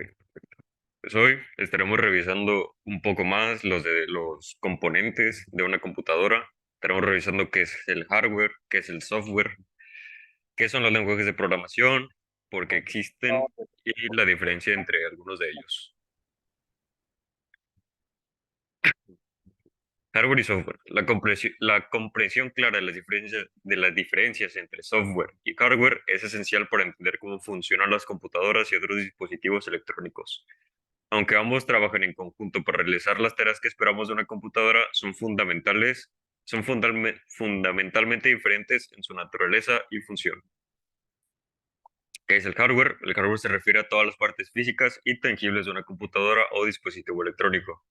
Perfecto. Pues hoy estaremos revisando un poco más los de los componentes de una computadora. Estaremos revisando qué es el hardware, qué es el software, qué son los lenguajes de programación, por qué existen y la diferencia entre algunos de ellos. Hardware y software. La comprensión clara de las diferencias entre software y hardware es esencial para entender cómo funcionan las computadoras y otros dispositivos electrónicos. Aunque ambos trabajan en conjunto para realizar las tareas que esperamos de una computadora, son fundamentalmente diferentes en su naturaleza y función. ¿Qué es el hardware? El hardware se refiere a todas las partes físicas y tangibles de una computadora o dispositivo electrónico.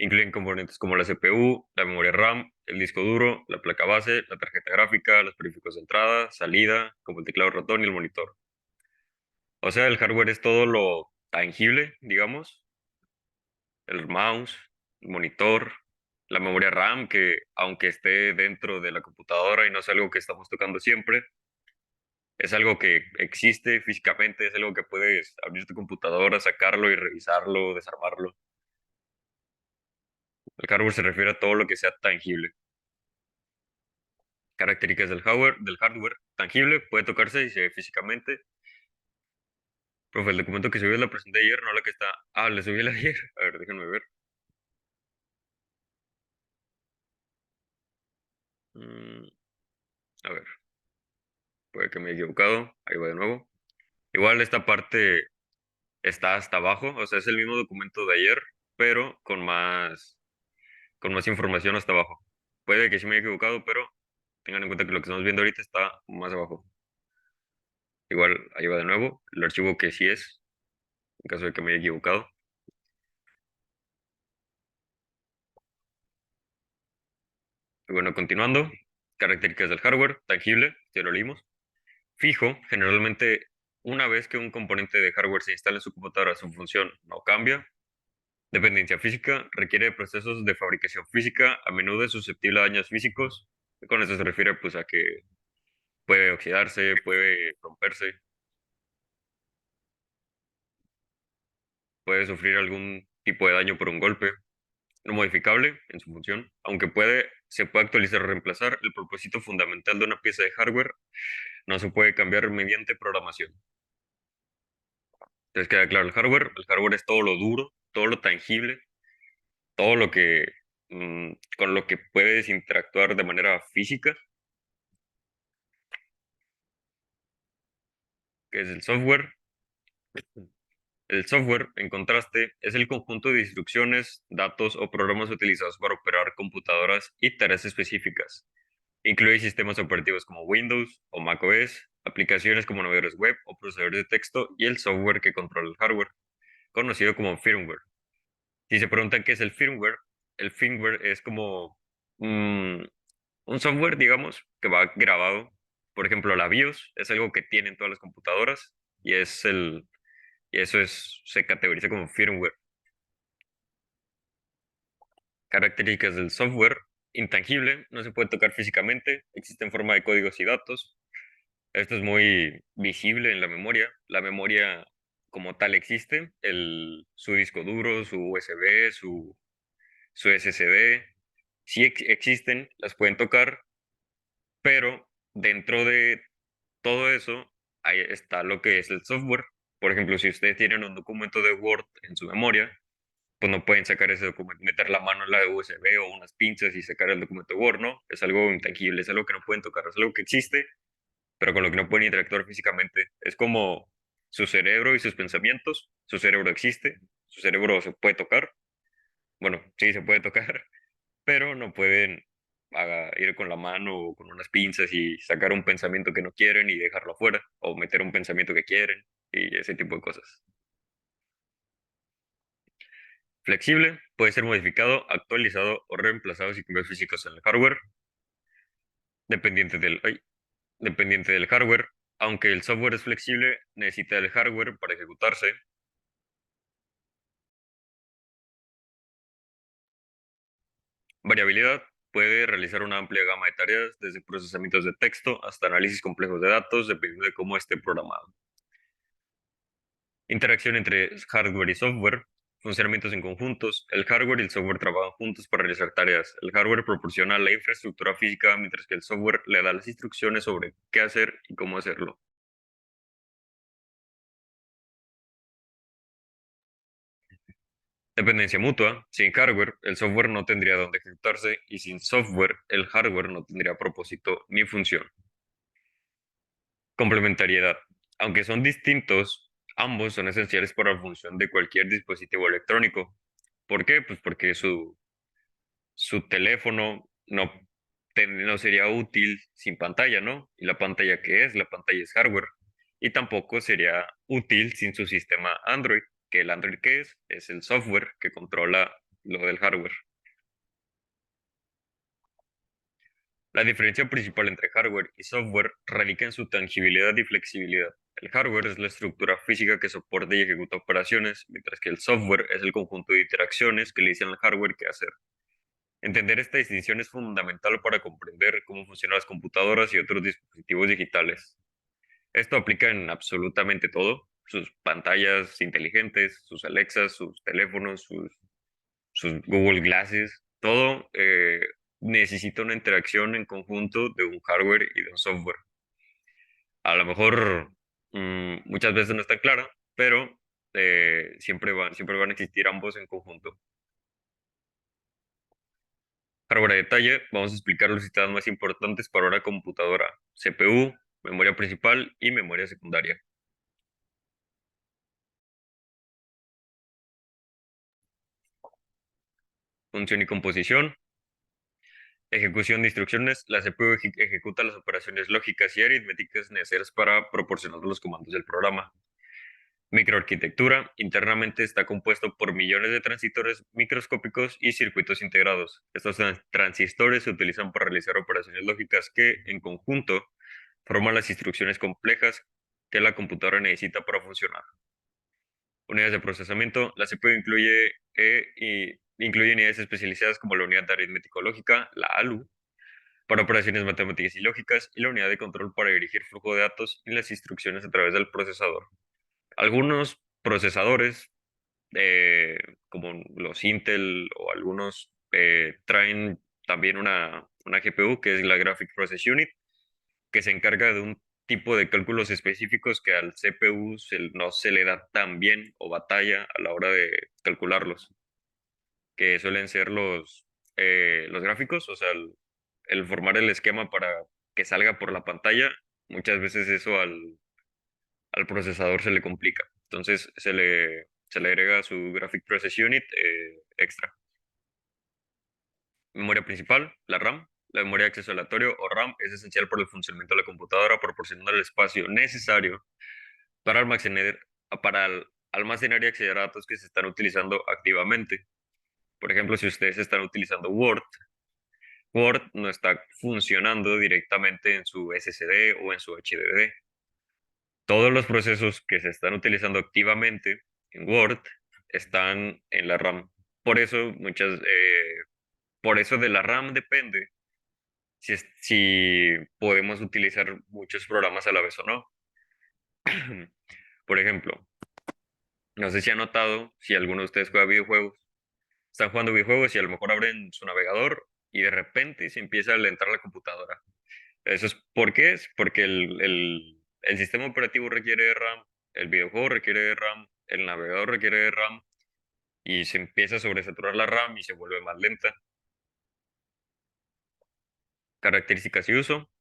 Incluyen componentes como la CPU, la memoria RAM, el disco duro, la placa base, la tarjeta gráfica, los periféricos de entrada, salida, como el teclado ratón y el monitor. O sea, el hardware es todo lo tangible, digamos, el mouse, el monitor, la memoria RAM, que aunque esté dentro de la computadora y no es algo que estamos tocando siempre, es algo que existe físicamente, es algo que puedes abrir tu computadora, sacarlo y revisarlo, desarmarlo. El hardware se refiere a todo lo que sea tangible. Características del hardware tangible, puede tocarse y se ve físicamente. Profe, el documento que subí es la presenté ayer, no la que está. Ah, le subí la de ayer. A ver, déjenme ver. Mm, a ver, puede que me haya equivocado. Ahí va de nuevo. Igual esta parte está hasta abajo, o sea, es el mismo documento de ayer, pero con más información hasta abajo. Puede que sí me haya equivocado, pero tengan en cuenta que lo que estamos viendo ahorita está más abajo. Igual, ahí va de nuevo, el archivo que sí es, en caso de que me haya equivocado. Y bueno, continuando, características del hardware, tangible, ya lo leímos. Fijo, generalmente, una vez que un componente de hardware se instala en su computadora, su función no cambia. Dependencia física requiere de procesos de fabricación física, a menudo es susceptible a daños físicos. Con eso se refiere pues a que puede oxidarse, puede romperse, puede sufrir algún tipo de daño por un golpe. No modificable en su función, aunque se puede actualizar o reemplazar, el propósito fundamental de una pieza de hardware no se puede cambiar mediante programación. Entonces queda claro el hardware es todo lo duro, todo lo tangible, todo lo que con lo que puedes interactuar de manera física, que es el software. El software, en contraste, es el conjunto de instrucciones, datos o programas utilizados para operar computadoras y tareas específicas. Incluye sistemas operativos como Windows o macOS, aplicaciones como navegadores web o procesadores de texto y el software que controla el hardware, conocido como firmware. Si se preguntan qué es el firmware es como mm, un software, digamos, que va grabado. Por ejemplo, la BIOS es algo que tienen todas las computadoras y se categoriza como firmware. Características del software: intangible, no se puede tocar físicamente, existe en forma de códigos y datos. Esto es muy visible en la memoria. La memoria como tal existe, su disco duro, su USB, su SSD, sí existen, las pueden tocar, pero dentro de todo eso ahí está lo que es el software. Por ejemplo, si ustedes tienen un documento de Word en su memoria, pues no pueden sacar ese documento, meter la mano en la de USB o unas pinzas y sacar el documento de Word, ¿no? Es algo intangible, es algo que no pueden tocar, es algo que existe, pero con lo que no pueden interactuar físicamente. Es como su cerebro y sus pensamientos. Su cerebro existe, su cerebro se puede tocar. Bueno, sí, se puede tocar, pero no pueden ir con la mano o con unas pinzas y sacar un pensamiento que no quieren y dejarlo afuera, o meter un pensamiento que quieren y ese tipo de cosas. Flexible, puede ser modificado, actualizado o reemplazado sin cambios físicos en el hardware, dependiente del hardware. Aunque el software es flexible, necesita el hardware para ejecutarse. Variabilidad, puede realizar una amplia gama de tareas, desde procesamientos de texto hasta análisis complejos de datos, dependiendo de cómo esté programado. Interacción entre hardware y software. Funcionamientos en conjuntos. El hardware y el software trabajan juntos para realizar tareas. El hardware proporciona la infraestructura física, mientras que el software le da las instrucciones sobre qué hacer y cómo hacerlo. Dependencia mutua. Sin hardware, el software no tendría dónde ejecutarse y sin software, el hardware no tendría propósito ni función. Complementariedad. Aunque son distintos, ambos son esenciales para la función de cualquier dispositivo electrónico. ¿Por qué? Pues porque su teléfono no sería útil sin pantalla, ¿no? ¿Y la pantalla qué es? La pantalla es hardware. Y tampoco sería útil sin su sistema Android, que el Android qué es? Es el software que controla lo del hardware. La diferencia principal entre hardware y software radica en su tangibilidad y flexibilidad. El hardware es la estructura física que soporta y ejecuta operaciones, mientras que el software es el conjunto de interacciones que le dicen al hardware qué hacer. Entender esta distinción es fundamental para comprender cómo funcionan las computadoras y otros dispositivos digitales. Esto aplica en absolutamente todo: sus pantallas inteligentes, sus Alexas, sus teléfonos, sus Google Glasses, todo necesita una interacción en conjunto de un hardware y de un software. A lo mejor muchas veces no está clara, pero siempre van a existir ambos en conjunto. Hardware a detalle, vamos a explicar los sistemas más importantes para una computadora: CPU, memoria principal y memoria secundaria. Función y composición. Ejecución de instrucciones. La CPU ejecuta las operaciones lógicas y aritméticas necesarias para proporcionar los comandos del programa. Microarquitectura. Internamente está compuesto por millones de transistores microscópicos y circuitos integrados. Estos transistores se utilizan para realizar operaciones lógicas que, en conjunto, forman las instrucciones complejas que la computadora necesita para funcionar. Unidades de procesamiento. La CPU incluye unidades especializadas como la unidad de aritmético lógica, la ALU, para operaciones matemáticas y lógicas, y la unidad de control para dirigir flujo de datos y las instrucciones a través del procesador. Algunos procesadores, como los Intel o algunos, traen también una GPU, que es la Graphic Process Unit, que se encarga de un tipo de cálculos específicos que al CPU no se le da tan bien o batalla a la hora de calcularlos, que suelen ser los gráficos, o sea, el formar el esquema para que salga por la pantalla. Muchas veces eso al procesador se le complica. Entonces se le agrega su Graphic Process Unit extra. Memoria principal, la RAM. La memoria de acceso aleatorio o RAM es esencial para el funcionamiento de la computadora, proporcionando el espacio necesario para almacenar y acceder a datos que se están utilizando activamente. Por ejemplo, si ustedes están utilizando Word, Word no está funcionando directamente en su SSD o en su HDD. Todos los procesos que se están utilizando activamente en Word están en la RAM. Por eso por eso de la RAM depende si podemos utilizar muchos programas a la vez o no. Por ejemplo, no sé si han notado, si alguno de ustedes juega videojuegos, están jugando videojuegos y a lo mejor abren su navegador y de repente se empieza a alentar la computadora. Eso es porque el sistema operativo requiere de RAM, el videojuego requiere de RAM, el navegador requiere de RAM, y se empieza a sobresaturar la RAM y se vuelve más lenta. Características y uso.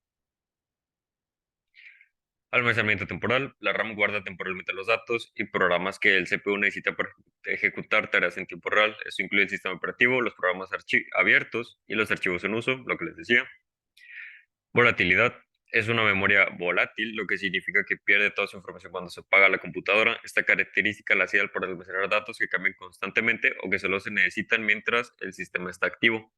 Almacenamiento temporal. La RAM guarda temporalmente los datos y programas que el CPU necesita para ejecutar tareas en tiempo real. Esto incluye el sistema operativo, los programas abiertos y los archivos en uso, lo que les decía. Volatilidad. Es una memoria volátil, lo que significa que pierde toda su información cuando se apaga la computadora. Esta característica la hace ideal para almacenar datos que cambian constantemente o que solo se necesitan mientras el sistema está activo.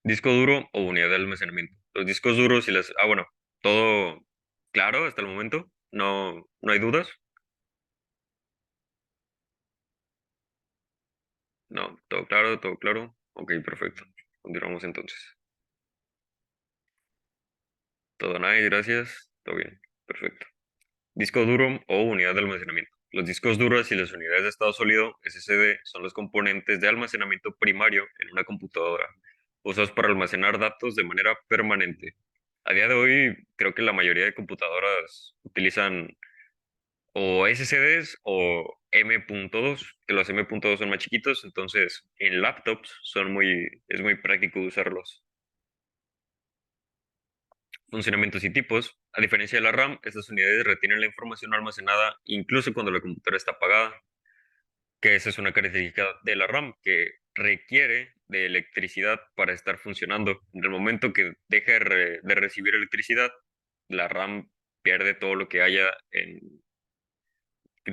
Disco duro o unidad de almacenamiento. Los discos duros y las... Ah, bueno, todo claro hasta el momento. No hay dudas. No, todo claro, todo claro. Ok, perfecto. Continuamos entonces. Todo nice, gracias. Todo bien. Perfecto. Disco duro o unidad de almacenamiento. Los discos duros y las unidades de estado sólido, SSD, son los componentes de almacenamiento primario en una computadora, usados para almacenar datos de manera permanente. A día de hoy, creo que la mayoría de computadoras utilizan o SSDs o M.2, que los M.2 son más chiquitos, entonces en laptops es muy práctico usarlos. Funcionamientos y tipos. A diferencia de la RAM, estas unidades retienen la información almacenada incluso cuando la computadora está apagada, que esa es una característica de la RAM, que requiere de electricidad para estar funcionando. En el momento que deja de recibir electricidad, la RAM pierde todo lo que haya en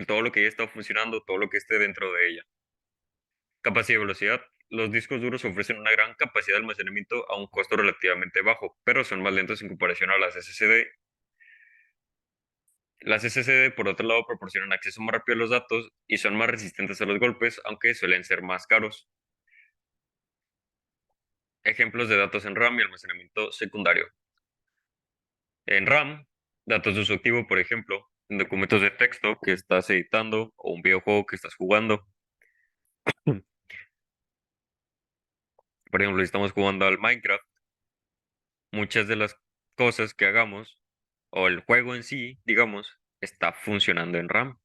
todo lo que ya está funcionando, todo lo que esté dentro de ella. Capacidad y velocidad. Los discos duros ofrecen una gran capacidad de almacenamiento a un costo relativamente bajo, pero son más lentos en comparación a las SSD. Las SSD, por otro lado, proporcionan acceso más rápido a los datos y son más resistentes a los golpes, aunque suelen ser más caros. Ejemplos de datos en RAM y almacenamiento secundario. En RAM, datos de uso activo, por ejemplo, en documentos de texto que estás editando o un videojuego que estás jugando. Por ejemplo, si estamos jugando al Minecraft, muchas de las cosas que hagamos o el juego en sí, digamos, está funcionando en RAM.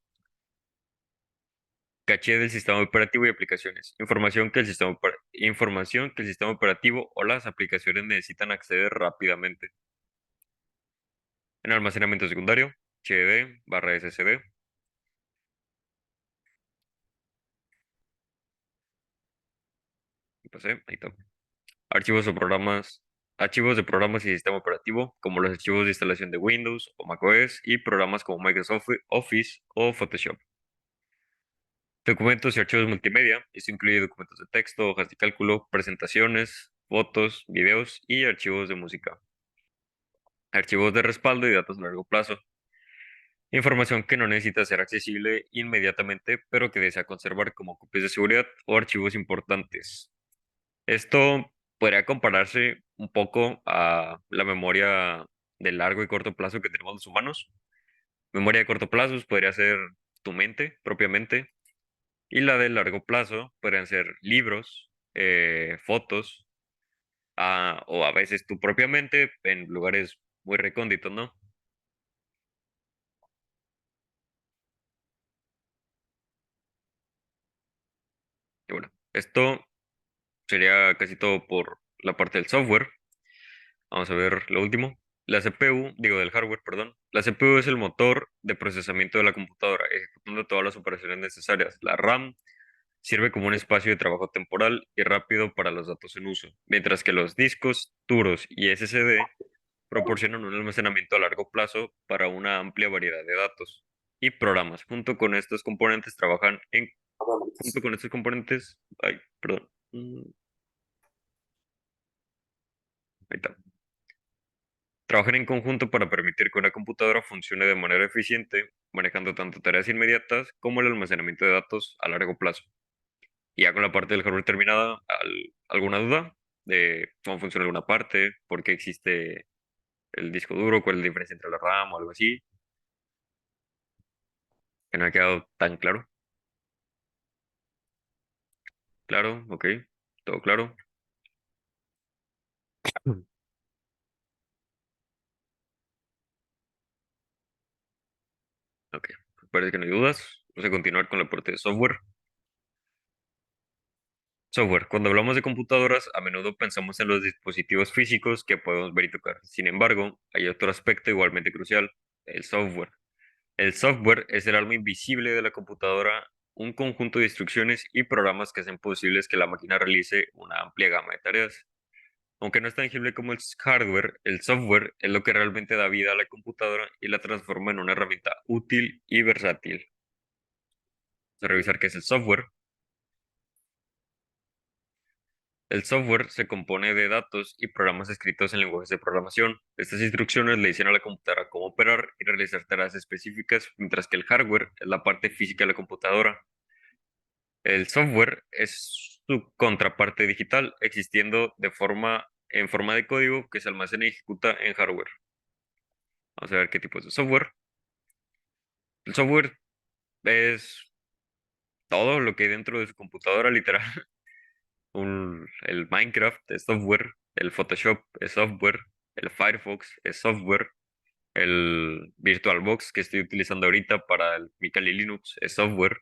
Caché del sistema operativo y aplicaciones. Información que el sistema operativo o las aplicaciones necesitan acceder rápidamente. En almacenamiento secundario, HDD barra SSD. Y pasé, ahí está. Archivos o programas. Archivos de programas y sistema operativo, como los archivos de instalación de Windows o macOS y programas como Microsoft Office o Photoshop. Documentos y archivos multimedia. Esto incluye documentos de texto, hojas de cálculo, presentaciones, fotos, videos y archivos de música. Archivos de respaldo y datos a largo plazo. Información que no necesita ser accesible inmediatamente, pero que desea conservar como copias de seguridad o archivos importantes. Esto podría compararse un poco a la memoria de largo y corto plazo que tenemos los humanos. Memoria de corto plazo podría ser tu mente propiamente, y la de largo plazo podrían ser libros, fotos, o a veces tú propiamente en lugares muy recónditos, ¿no? Y bueno, esto sería casi todo por la parte del software. Vamos a ver lo último. La CPU, digo del hardware, perdón. La CPU es el motor de procesamiento de la computadora, ejecutando todas las operaciones necesarias. La RAM sirve como un espacio de trabajo temporal y rápido para los datos en uso, mientras que los discos duros y SSD proporcionan un almacenamiento a largo plazo para una amplia variedad de datos y programas. Junto con estos componentes, ay, perdón, ahí está. Trabajan en conjunto para permitir que una computadora funcione de manera eficiente, manejando tanto tareas inmediatas como el almacenamiento de datos a largo plazo. Y ya con la parte del hardware terminada, ¿alguna duda de cómo funciona alguna parte? ¿Por qué existe el disco duro? ¿Cuál es la diferencia entre la RAM o algo así? Que no ha quedado tan claro. Claro, ok, todo claro. Mm. Ok, parece que no hay dudas. Vamos a continuar con la parte de software. Software. Cuando hablamos de computadoras, a menudo pensamos en los dispositivos físicos que podemos ver y tocar. Sin embargo, hay otro aspecto igualmente crucial, el software. El software es el alma invisible de la computadora, un conjunto de instrucciones y programas que hacen posibles que la máquina realice una amplia gama de tareas. Aunque no es tangible como el hardware, el software es lo que realmente da vida a la computadora y la transforma en una herramienta útil y versátil. Vamos a revisar qué es el software. El software se compone de datos y programas escritos en lenguajes de programación. Estas instrucciones le dicen a la computadora cómo operar y realizar tareas específicas, mientras que el hardware es la parte física de la computadora. El software es su contraparte digital, existiendo en forma de código que se almacena y ejecuta en hardware. Vamos a ver qué tipos de software. El software es todo lo que hay dentro de su computadora, literal. El Minecraft es software, el Photoshop es software, el Firefox es software, el VirtualBox que estoy utilizando ahorita para mi Kali Linux es software.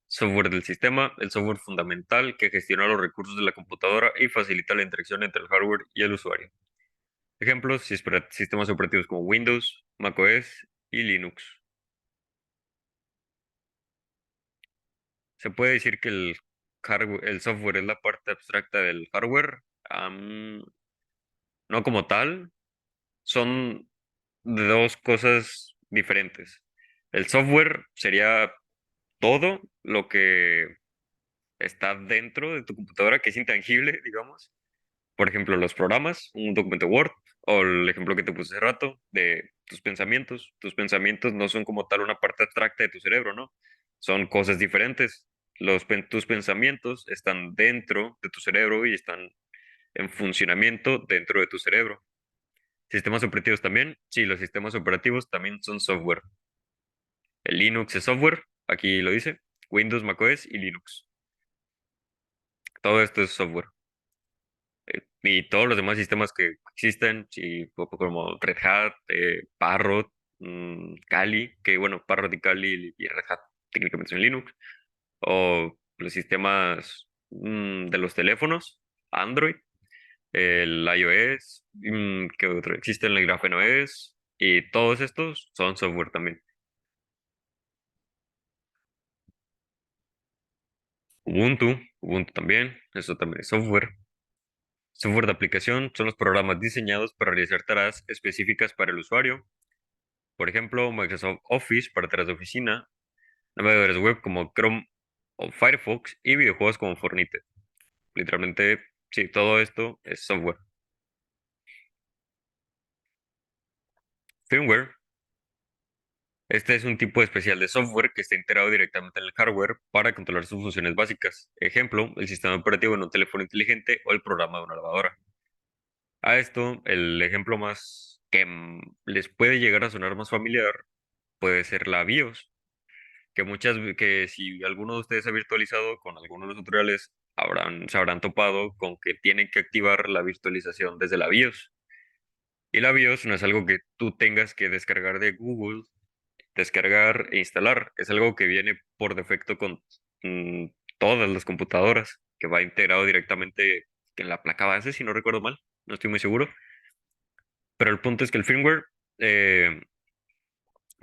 Software del sistema, el software fundamental que gestiona los recursos de la computadora y facilita la interacción entre el hardware y el usuario. Ejemplos, sistemas operativos como Windows, macOS y Linux. Se puede decir que el software es la parte abstracta del hardware. No como tal, son de dos cosas diferentes. El software sería todo lo que está dentro de tu computadora, que es intangible, digamos. Por ejemplo, los programas, un documento Word, o el ejemplo que te puse hace rato de tus pensamientos. Tus pensamientos no son como tal una parte abstracta de tu cerebro, ¿no? Son cosas diferentes. Tus pensamientos están dentro de tu cerebro y están en funcionamiento dentro de tu cerebro. Sistemas operativos también. Sí, los sistemas operativos también son software. El Linux es software, aquí lo dice. Windows, macOS y Linux. Todo esto es software. Y todos los demás sistemas que existen, sí, como Red Hat, Parrot, Kali, que bueno, Parrot y Kali y Red Hat técnicamente son Linux, o los sistemas de los teléfonos, Android, el iOS, que otro existe el Grafeno OS, y todos estos son software también. Ubuntu también, eso también es software. Software de aplicación son los programas diseñados para realizar tareas específicas para el usuario. Por ejemplo, Microsoft Office para tareas de oficina, navegadores web como Chrome o Firefox y videojuegos como Fortnite. Literalmente, sí, todo esto es software. Firmware. Este es un tipo especial de software que está integrado directamente en el hardware para controlar sus funciones básicas. Ejemplo, el sistema operativo en un teléfono inteligente o el programa de una lavadora. A esto, el ejemplo más que les puede llegar a sonar más familiar puede ser la BIOS, que si alguno de ustedes ha virtualizado con alguno de los tutoriales, se habrán topado con que tienen que activar la virtualización desde la BIOS. Y la BIOS no es algo que tú tengas que descargar de Google, descargar e instalar. Es algo que viene por defecto con mm, todas las computadoras, que va integrado directamente en la placa base, si no recuerdo mal. No estoy muy seguro. Pero el punto es que el firmware eh,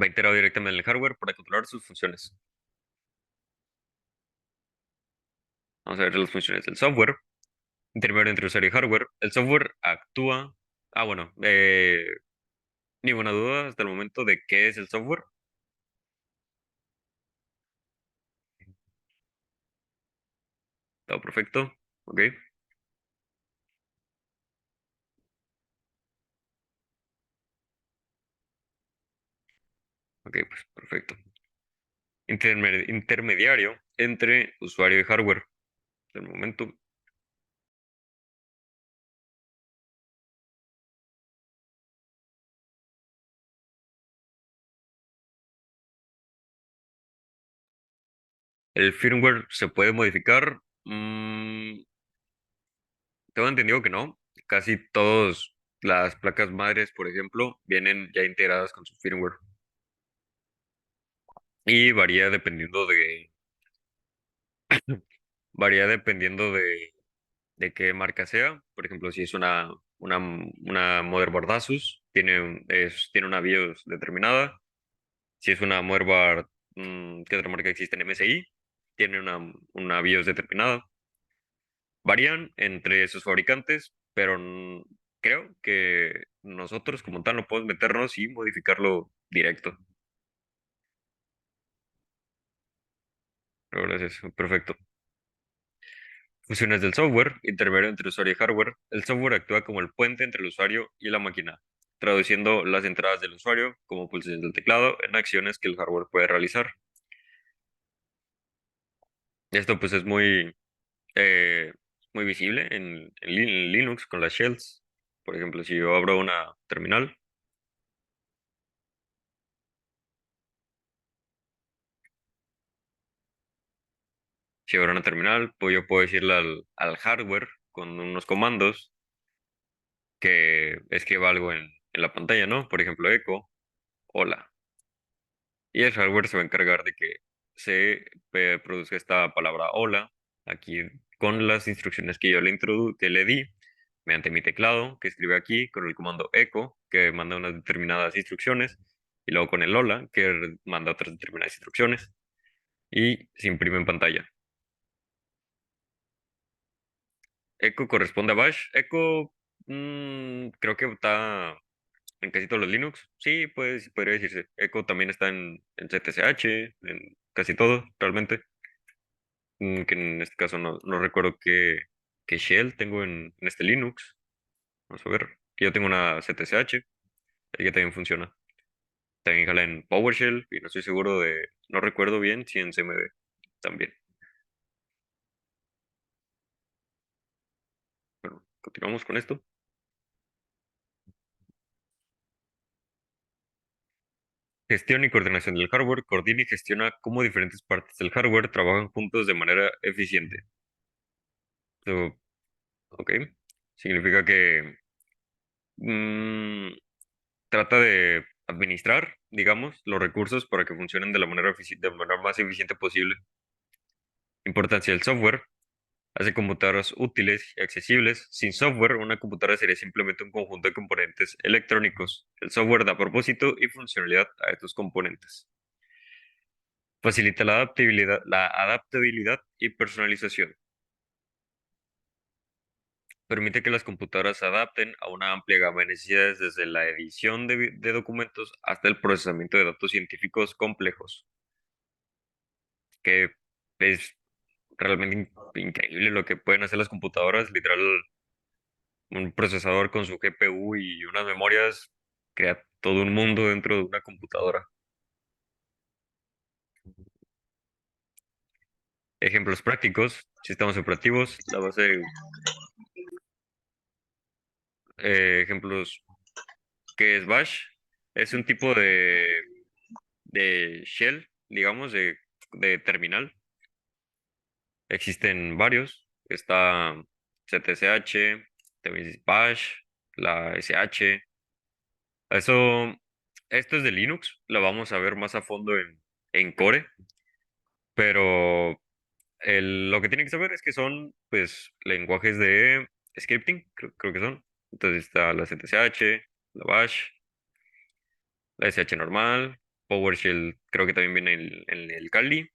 va integrado directamente en el hardware para controlar sus funciones. Vamos a ver las funciones del software. Intermedio entre usuario y hardware. El software actúa. Bueno, ninguna duda hasta el momento de qué es el software. Todo perfecto. Ok, ok, pues perfecto. Intermediario entre usuario y hardware. Hasta el momento. El firmware se puede modificar. Tengo entendido que no. Casi todas las placas madres, por ejemplo, vienen ya integradas con su firmware. Y varía dependiendo de qué marca sea. Por ejemplo, si es una motherboard Asus, tiene una BIOS determinada. Si es una motherboard, ¿qué otra marca existe en MSI? Tiene una BIOS determinada. Varían entre sus fabricantes, pero creo que nosotros como tal no podemos meternos y modificarlo directo. Pero gracias, perfecto. Funciones del software, intermedio entre usuario y hardware. El software actúa como el puente entre el usuario y la máquina, traduciendo las entradas del usuario como pulsaciones del teclado en acciones que el hardware puede realizar. Esto pues es eh, muy visible en Linux con las shells. Por ejemplo, si yo abro una terminal, si abro una terminal, pues yo puedo decirle al hardware con unos comandos que escriba algo en la pantalla, ¿no? Por ejemplo, echo, hola. Y el hardware se va a encargar de que se produzca esta palabra hola aquí con las instrucciones que yo que le di mediante mi teclado que escribe aquí con el comando echo que manda unas determinadas instrucciones y luego con el hola que manda otras determinadas instrucciones y se imprime en pantalla. Echo corresponde a Bash. Echo creo que está en casi todos los Linux. Sí, pues podría decirse. Echo también está en ZSH, en casi todo, realmente. Que en este caso no recuerdo qué shell tengo en este Linux. Vamos a ver. Que yo tengo una ZSH, y que también funciona. También jala en PowerShell y no estoy seguro no recuerdo bien si en CMD también. Bueno, continuamos con esto. Gestión y coordinación del hardware. Coordina y gestiona cómo diferentes partes del hardware trabajan juntos de manera eficiente. So, ok. Significa que mm, trata de administrar, digamos, los recursos para que funcionen de la manera más eficiente posible. Importancia del software. Hace computadoras útiles y accesibles. Sin software, una computadora sería simplemente un conjunto de componentes electrónicos. El software da propósito y funcionalidad a estos componentes. Facilita la adaptabilidad y personalización. Permite que las computadoras se adapten a una amplia gama de necesidades desde la edición de documentos hasta el procesamiento de datos científicos complejos, que es realmente increíble lo que pueden hacer las computadoras. Literal, un procesador con su GPU y unas memorias crea todo un mundo dentro de una computadora. Ejemplos prácticos, sistemas operativos, la base de ejemplos que es Bash, es un tipo de shell, digamos, de terminal. Existen varios. Está ZSH, también es Bash, la SH. Eso, esto es de Linux, lo vamos a ver más a fondo en Core, pero lo que tienen que saber es que son, pues, lenguajes de scripting, creo que son. Entonces está la ZSH, la Bash, la SH normal, PowerShell creo que también viene en el Kali,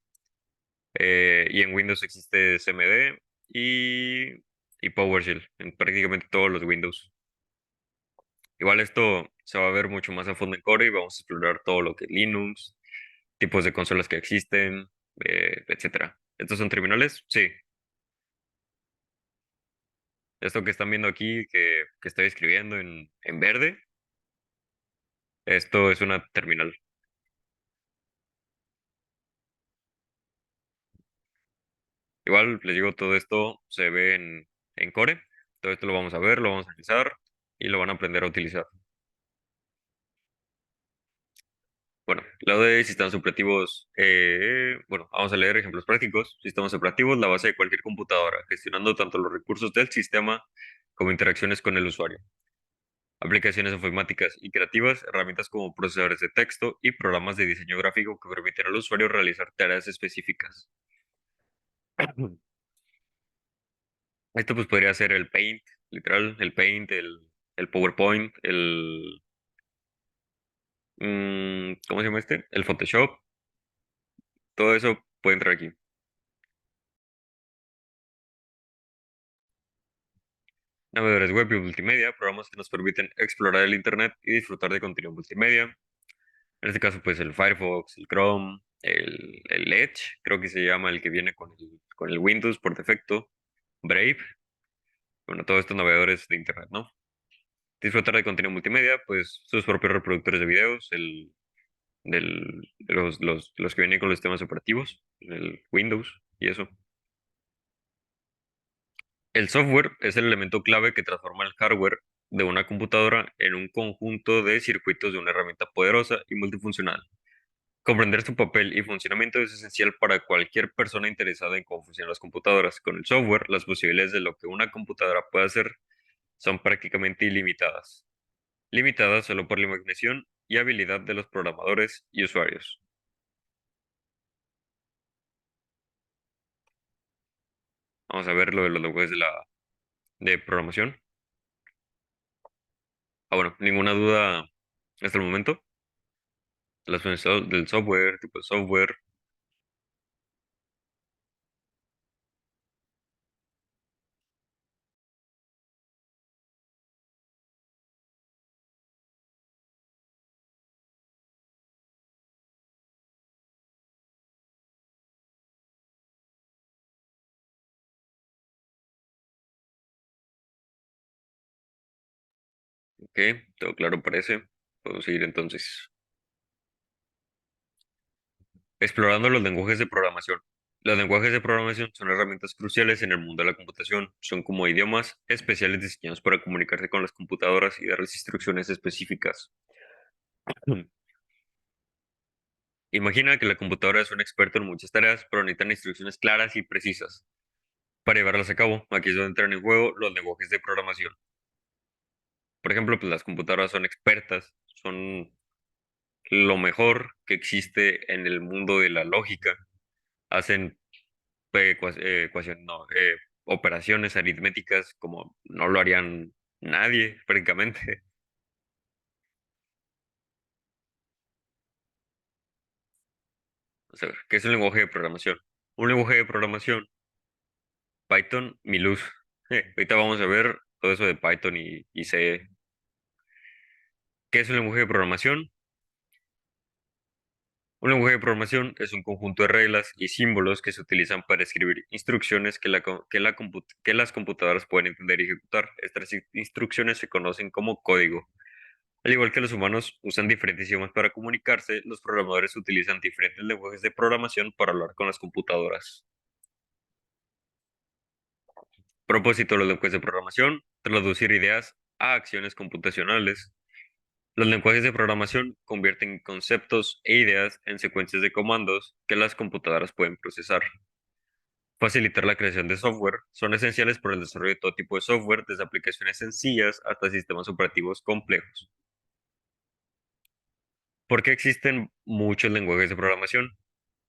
y en Windows existe CMD y PowerShell en prácticamente todos los Windows. Igual esto se va a ver mucho más a fondo en Core y vamos a explorar todo lo que es Linux, tipos de consolas que existen, etcétera. ¿Estos son terminales? Sí. Esto que están viendo aquí, que estoy escribiendo en verde, esto es una terminal. Igual les digo, todo esto se ve en Core. Todo esto lo vamos a ver, lo vamos a analizar y lo van a aprender a utilizar. Bueno, lado de sistemas operativos, bueno, vamos a leer ejemplos prácticos. Sistemas operativos, la base de cualquier computadora, gestionando tanto los recursos del sistema como interacciones con el usuario. Aplicaciones informáticas y creativas, herramientas como procesadores de texto y programas de diseño gráfico que permiten al usuario realizar tareas específicas. Esto pues podría ser el Paint, literal, el Paint, el PowerPoint, ¿cómo se llama este? El Photoshop, todo eso puede entrar aquí. Navegadores web y multimedia, programas que nos permiten explorar el Internet y disfrutar de contenido multimedia. En este caso, pues el Firefox, el Chrome, el Edge, creo que se llama el que viene con el Windows por defecto, Brave, bueno, todos estos navegadores de Internet, ¿no? Disfrutar de contenido multimedia, pues sus propios reproductores de videos, los que vienen con los sistemas operativos, el Windows y eso. El software es el elemento clave que transforma el hardware de una computadora en un conjunto de circuitos de una herramienta poderosa y multifuncional. Comprender su papel y funcionamiento es esencial para cualquier persona interesada en cómo funcionan las computadoras. Con el software, las posibilidades de lo que una computadora puede hacer son prácticamente ilimitadas, limitadas solo por la imaginación y habilidad de los programadores y usuarios. Vamos a ver lo de los lenguajes de programación. Bueno, ninguna duda hasta el momento. Las funciones del software, tipo de software. Ok, todo claro parece. Podemos seguir entonces. Explorando los lenguajes de programación. Los lenguajes de programación son herramientas cruciales en el mundo de la computación. Son como idiomas especiales diseñados para comunicarse con las computadoras y darles instrucciones específicas. Imagina que la computadora es un experto en muchas tareas, pero necesitan instrucciones claras y precisas para llevarlas a cabo. Aquí es donde entran en juego los lenguajes de programación. Por ejemplo, pues las computadoras son expertas, son lo mejor que existe en el mundo de la lógica. Hacen no, operaciones aritméticas como no lo harían nadie prácticamente. Vamos a ver, ¿qué es un lenguaje de programación? Un lenguaje de programación, Python, mi luz. Ahorita vamos a ver todo eso de Python y C. ¿Qué es un lenguaje de programación? Un lenguaje de programación es un conjunto de reglas y símbolos que se utilizan para escribir instrucciones que las computadoras pueden entender y ejecutar. Estas instrucciones se conocen como código. Al igual que los humanos usan diferentes idiomas para comunicarse, los programadores utilizan diferentes lenguajes de programación para hablar con las computadoras. Propósito de los lenguajes de programación: traducir ideas a acciones computacionales. Los lenguajes de programación convierten conceptos e ideas en secuencias de comandos que las computadoras pueden procesar. Facilitar la creación de software. Son esenciales para el desarrollo de todo tipo de software, desde aplicaciones sencillas hasta sistemas operativos complejos. ¿Por qué existen muchos lenguajes de programación?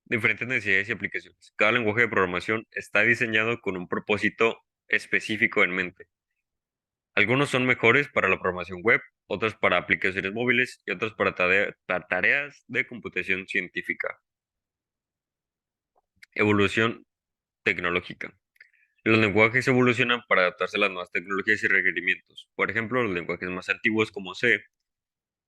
Diferentes necesidades y aplicaciones. Cada lenguaje de programación está diseñado con un propósito específico en mente. Algunos son mejores para la programación web, otros para aplicaciones móviles y otros para tareas de computación científica. Evolución tecnológica. Los lenguajes evolucionan para adaptarse a las nuevas tecnologías y requerimientos. Por ejemplo, los lenguajes más antiguos como C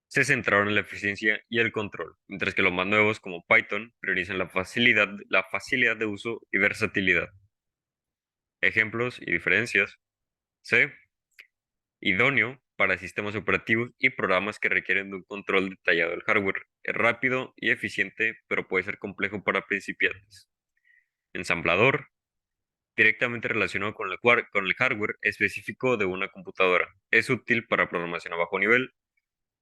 se centraron en la eficiencia y el control, mientras que los más nuevos como Python priorizan la facilidad de uso y versatilidad. Ejemplos y diferencias. C. Idóneo para sistemas operativos y programas que requieren de un control detallado del hardware. Es rápido y eficiente, pero puede ser complejo para principiantes. Ensamblador. Directamente relacionado con el hardware específico de una computadora. Es útil para programación a bajo nivel,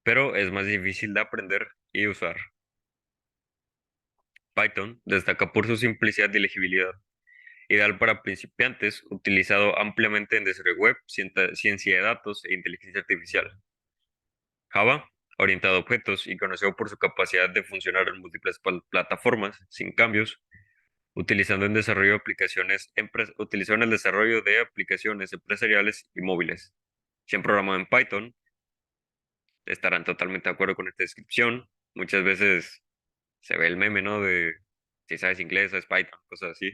pero es más difícil de aprender y usar. Python destaca por su simplicidad y legibilidad, ideal para principiantes, utilizado ampliamente en desarrollo web, ciencia de datos e inteligencia artificial. Java, orientado a objetos y conocido por su capacidad de funcionar en múltiples plataformas sin cambios, utilizado en el desarrollo de aplicaciones empresariales y móviles. Si han programado en Python, estarán totalmente de acuerdo con esta descripción. Muchas veces se ve el meme, ¿no? De si sabes inglés, sabes Python, cosas así.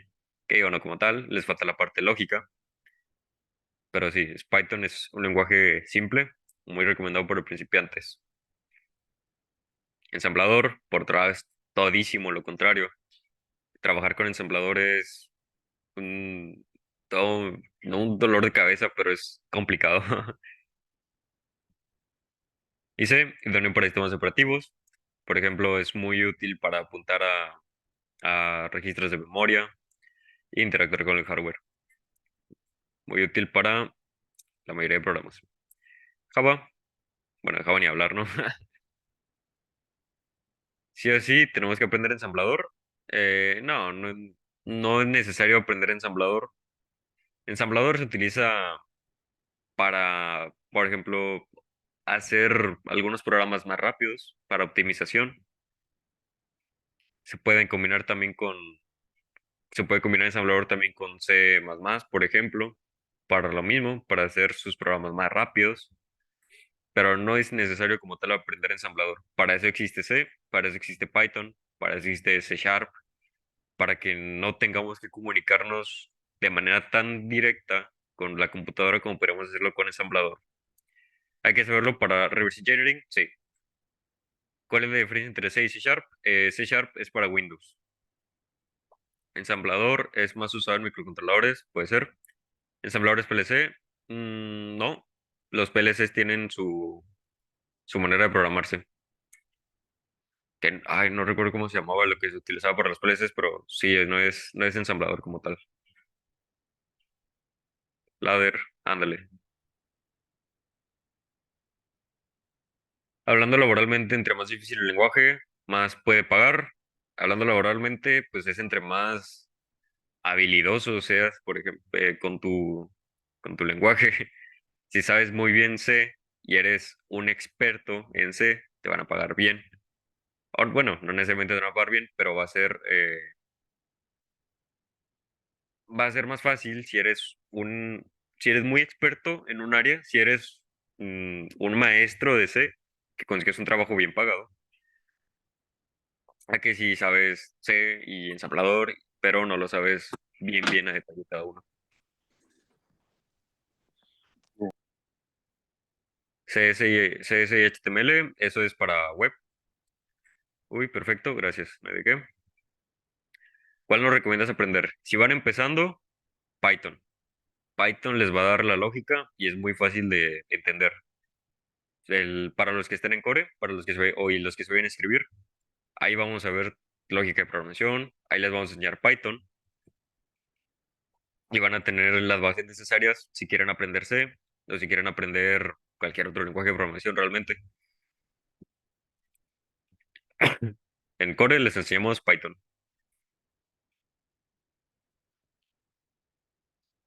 Que digo, no como tal, les falta la parte lógica. Pero sí, Python es un lenguaje simple, muy recomendado para principiantes. Ensamblador, por otra vez, todísimo lo contrario. Trabajar con ensambladores, un, no un dolor de cabeza, pero es complicado. Y C, idóneo para sistemas operativos. Por ejemplo, es muy útil para apuntar a registros de memoria e interactuar con el hardware. Muy útil para la mayoría de programas. Java, bueno, de Java ni hablar, ¿no? Sí o sí, tenemos que aprender ensamblador. No, no es necesario aprender ensamblador. Ensamblador se utiliza para, por ejemplo, hacer algunos programas más rápidos para optimización. Se pueden combinar también se puede combinar ensamblador también con C++, por ejemplo, para lo mismo, para hacer sus programas más rápidos. Pero no es necesario como tal aprender ensamblador. Para eso existe C, para eso existe Python, para eso existe C Sharp, para que no tengamos que comunicarnos de manera tan directa con la computadora como podríamos hacerlo con ensamblador. Hay que saberlo para reverse engineering, sí. ¿Cuál es la diferencia entre C y C Sharp? C Sharp es para Windows. Ensamblador es más usado en microcontroladores, puede ser. Ensambladores PLC, no. Los PLCs tienen su manera de programarse. Que, ay, no recuerdo cómo se llamaba lo que se utilizaba para los PLCs, pero sí, no es ensamblador como tal. Ladder, ándale. Hablando laboralmente, entre más difícil el lenguaje, más puede pagar. Hablando laboralmente, pues es entre más habilidoso seas, por ejemplo, con tu lenguaje. Si sabes muy bien C y eres un experto en C, te van a pagar bien. O, bueno, no necesariamente te van a pagar bien, pero va a ser más fácil si eres muy experto en un área, si eres un maestro de C, que consigues un trabajo bien pagado, a que si sabes C y ensamblador, pero no lo sabes bien a detalle cada uno. CS y HTML, eso es para web. Uy, perfecto, gracias. ¿No hay de qué? ¿Cuál nos recomiendas aprender? Si van empezando, Python. Python les va a dar la lógica y es muy fácil de entender. Para los que estén en Core, para los que y los que se vayan a escribir, ahí vamos a ver lógica de programación, ahí les vamos a enseñar Python y van a tener las bases necesarias si quieren aprender C o si quieren aprender cualquier otro lenguaje de programación realmente. En Core les enseñamos Python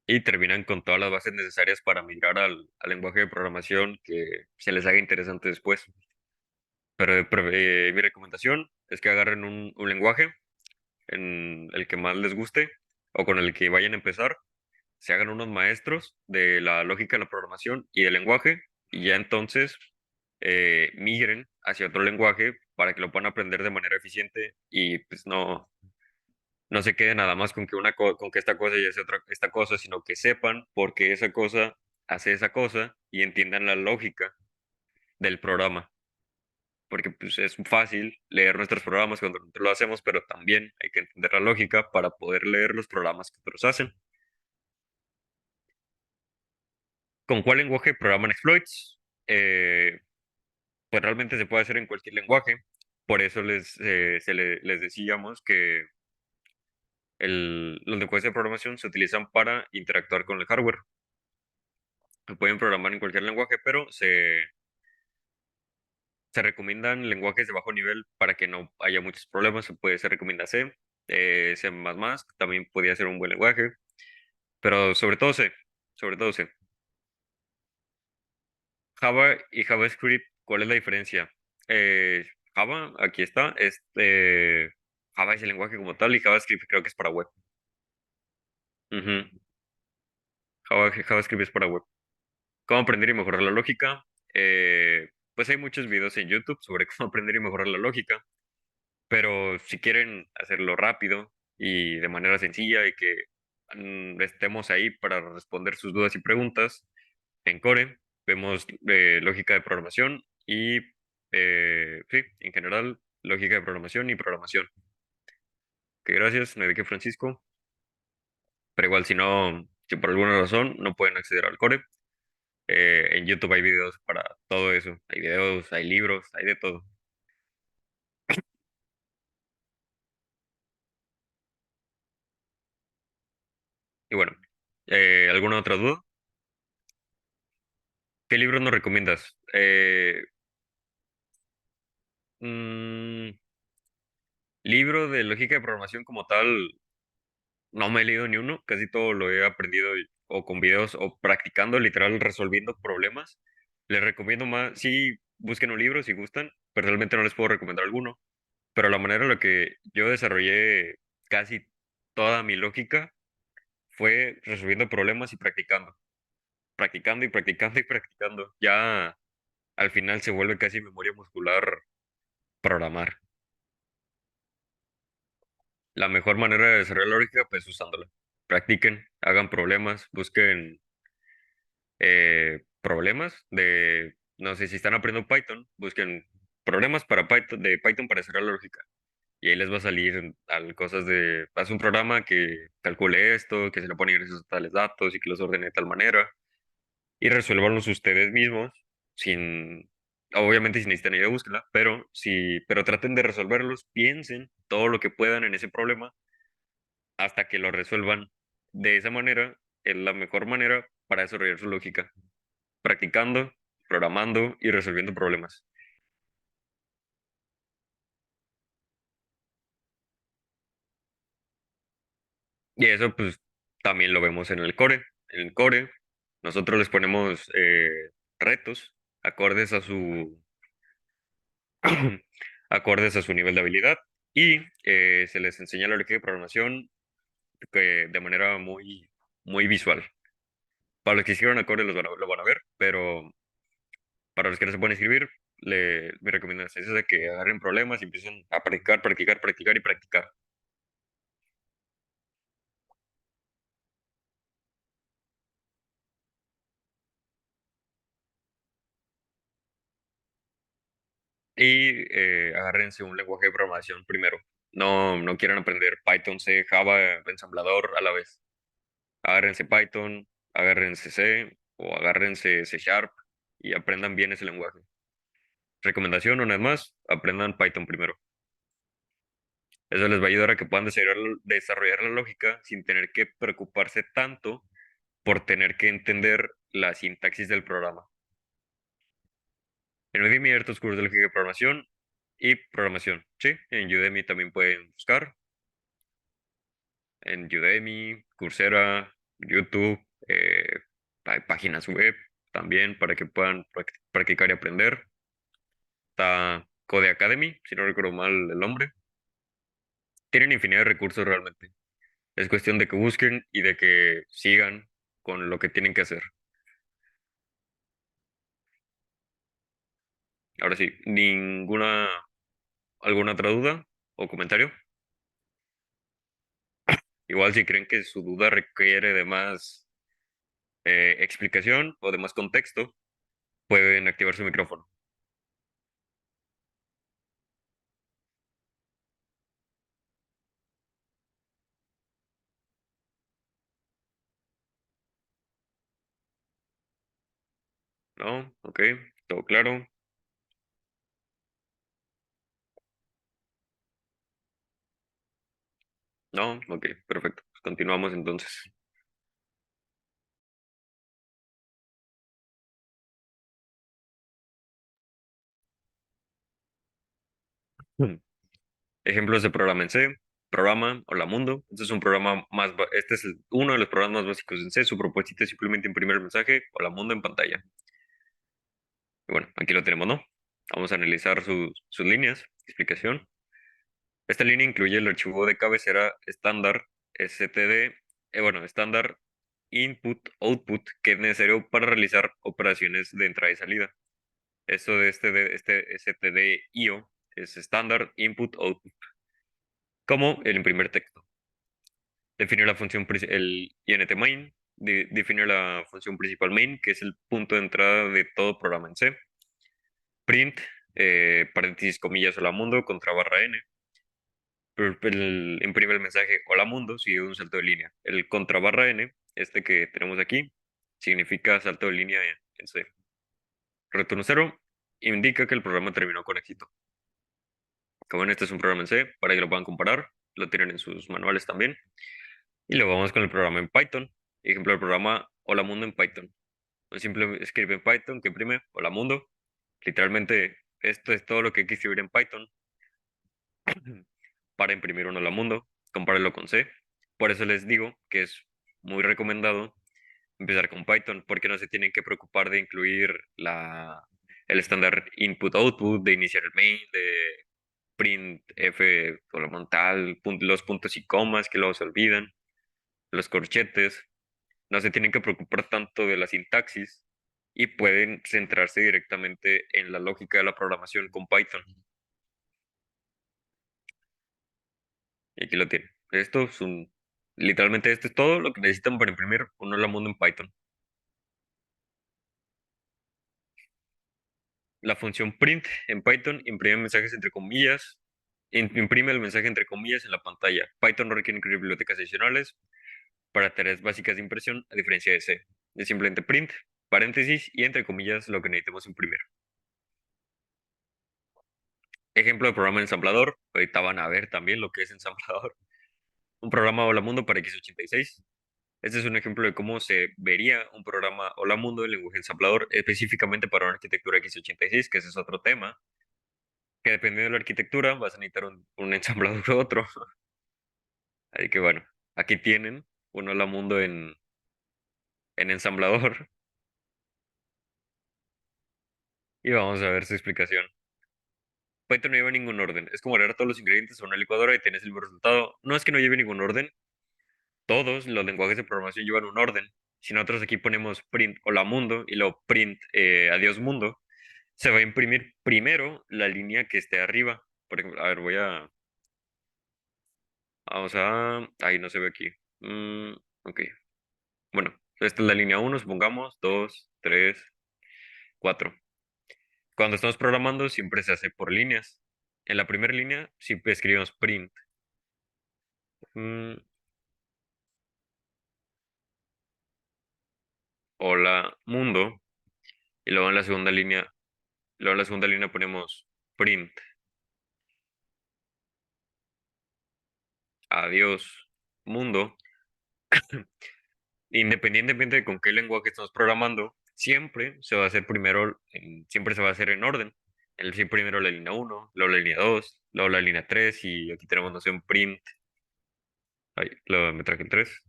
y terminan con todas las bases necesarias para migrar al lenguaje de programación que se les haga interesante después. Pero mi recomendación es que agarren un lenguaje en el que más les guste o con el que vayan a empezar, se hagan unos maestros de la lógica de la programación y del lenguaje y ya entonces migren hacia otro lenguaje para que lo puedan aprender de manera eficiente y pues no se quede nada más con que con que esta cosa ya hace esta cosa, sino que sepan por qué esa cosa hace esa cosa y entiendan la lógica del programa. Porque pues, es fácil leer nuestros programas cuando nosotros lo hacemos, pero también hay que entender la lógica para poder leer los programas que otros hacen. ¿Con cuál lenguaje programan exploits? Eh, pues realmente se puede hacer en cualquier lenguaje. Por eso les decíamos que los lenguajes de programación se utilizan para interactuar con el hardware. Se pueden programar en cualquier lenguaje, pero se recomiendan lenguajes de bajo nivel para que no haya muchos problemas. Se recomienda C, C++, también podría ser un buen lenguaje, pero sobre todo C, sobre todo C. Java y JavaScript, ¿cuál es la diferencia? Java, aquí está, Java es el lenguaje como tal y JavaScript creo que es para web. Ujú. JavaScript es para web. ¿Cómo aprender y mejorar la lógica? Pues hay muchos videos en YouTube sobre cómo aprender y mejorar la lógica. Pero si quieren hacerlo rápido y de manera sencilla y que estemos ahí para responder sus dudas y preguntas, en Core vemos lógica de programación y, sí, en general, lógica de programación y programación. Que gracias, me dediqué Francisco, pero igual si por alguna razón no pueden acceder al Core, en YouTube hay videos para todo eso. Hay videos, hay libros, hay de todo. Y bueno, ¿alguna otra duda? ¿Qué libros nos recomiendas? Mm, libro de lógica de programación como tal, no me he leído ni uno, casi todo lo he aprendido o con videos o practicando, literal, resolviendo problemas. Les recomiendo más, sí, busquen un libro si gustan, personalmente no les puedo recomendar alguno, pero la manera en la que yo desarrollé casi toda mi lógica fue resolviendo problemas y practicando, practicando y practicando y practicando. Ya al final se vuelve casi memoria muscular programar. La mejor manera de desarrollar la lógica, pues usándola. Practiquen, hagan problemas, busquen problemas de, no sé si están aprendiendo Python, busquen problemas para Python, de Python para desarrollar la lógica. Y ahí les va a salir cosas de, haz un programa que calcule esto, que se le pone ingresos a tales datos y que los ordene de tal manera. Y resuélvanlos ustedes mismos, sin, obviamente si necesitan ayuda, búsquenla, pero traten de resolverlos, piensen todo lo que puedan en ese problema hasta que lo resuelvan. De esa manera es la mejor manera para desarrollar su lógica, practicando, programando y resolviendo problemas. Y eso pues también lo vemos en el core. En el core nosotros les ponemos retos acordes a su acordes a su nivel de habilidad y se les enseña la lógica de programación de manera muy visual. Para los que hicieron acordes lo van a ver, pero para los que no se pueden escribir, mi recomendación es de que agarren problemas y empiecen a practicar, practicar, practicar y practicar. Y agárrense un lenguaje de programación primero. No quieran aprender Python, C, Java, ensamblador a la vez. Agárrense Python, agárrense C o agárrense C Sharp y aprendan bien ese lenguaje. Recomendación, una vez más, aprendan Python primero. Eso les va a ayudar a que puedan desarrollar la lógica sin tener que preocuparse tanto por tener que entender la sintaxis del programa. En Udemy hay hartos cursos de lógica de programación y programación. Sí, en Udemy también pueden buscar. En Udemy, Coursera, YouTube, hay páginas web también para que puedan practicar y aprender. Está Code Academy, si no recuerdo mal el nombre. Tienen infinidad de recursos realmente. Es cuestión de que busquen y de que sigan con lo que tienen que hacer. Ahora sí, alguna otra duda o comentario? Igual si creen que su duda requiere de más explicación o de más contexto, pueden activar su micrófono. ¿No? Ok, todo claro. No, ok, perfecto. Pues continuamos entonces. Mm. Ejemplos de programa en C, programa Hola Mundo. Este es un programa este es uno de los programas más básicos en C. Su propósito es simplemente imprimir el mensaje Hola Mundo en pantalla. Y bueno, aquí lo tenemos, ¿no? Vamos a analizar sus líneas, explicación. Esta línea incluye el archivo de cabecera estándar std, bueno, estándar input-output que es necesario para realizar operaciones de entrada y salida. Esto de este stdio es estándar input-output, como el imprimir texto. Define la función, el int main, define la función principal main, que es el punto de entrada de todo programa en C. Print, paréntesis, comillas, hola mundo, contra barra n. Imprime el mensaje hola mundo, sigue un salto de línea. El contra barra n, este que tenemos aquí, significa salto de línea en C. Retorno cero indica que el programa terminó con éxito. Como en este es un programa en C, para que lo puedan comparar, lo tienen en sus manuales también. Y luego vamos con el programa en Python. Ejemplo del programa Hola Mundo en Python. Un simple script en Python que imprime hola mundo. Literalmente, esto es todo lo que hay que escribir en Python para imprimir un hola mundo. Compárenlo con C. Por eso les digo que es muy recomendado empezar con Python, porque no se tienen que preocupar de incluir el estándar input-output, de iniciar el main, de print f tal, los puntos y comas que luego se olvidan, los corchetes. No se tienen que preocupar tanto de la sintaxis y pueden centrarse directamente en la lógica de la programación con Python. Y aquí lo tienen. Esto es literalmente esto es todo lo que necesitan para imprimir un hola mundo en Python. La función print en Python imprime mensajes entre comillas, imprime el mensaje entre comillas en la pantalla. Python no requiere incluir bibliotecas adicionales para tareas básicas de impresión, a diferencia de C. Es simplemente print, paréntesis y entre comillas lo que necesitemos imprimir. Ejemplo de programa ensamblador. Ahorita van a ver también lo que es ensamblador. Un programa Hola Mundo para x86. Este es un ejemplo de cómo se vería un programa Hola Mundo en lenguaje ensamblador específicamente para una arquitectura x86, que ese es otro tema, que dependiendo de la arquitectura vas a necesitar un ensamblador u otro. Así que bueno, aquí tienen un Hola Mundo en ensamblador y vamos a ver su explicación. Python no lleva ningún orden. Es como agregar todos los ingredientes a una licuadora y tienes el mismo resultado. No es que no lleve ningún orden. Todos los lenguajes de programación llevan un orden. Si nosotros aquí ponemos print hola mundo y luego print adiós mundo, se va a imprimir primero la línea que esté arriba. Por ejemplo, a ver, vamos a, ahí no se ve aquí. Ok. Bueno, esta es la línea uno, supongamos, 2, 3, 4. Cuando estamos programando siempre se hace por líneas. En la primera línea siempre escribimos print. mm, Hola mundo. Y luego en la segunda línea ponemos print adiós mundo. Independientemente de con qué lenguaje estamos programando, siempre se va a hacer primero, siempre se va a hacer en orden. Sí, primero la línea uno, luego la línea 2, luego la línea 3 y aquí tenemos noción print. Ahí, me traje el 3.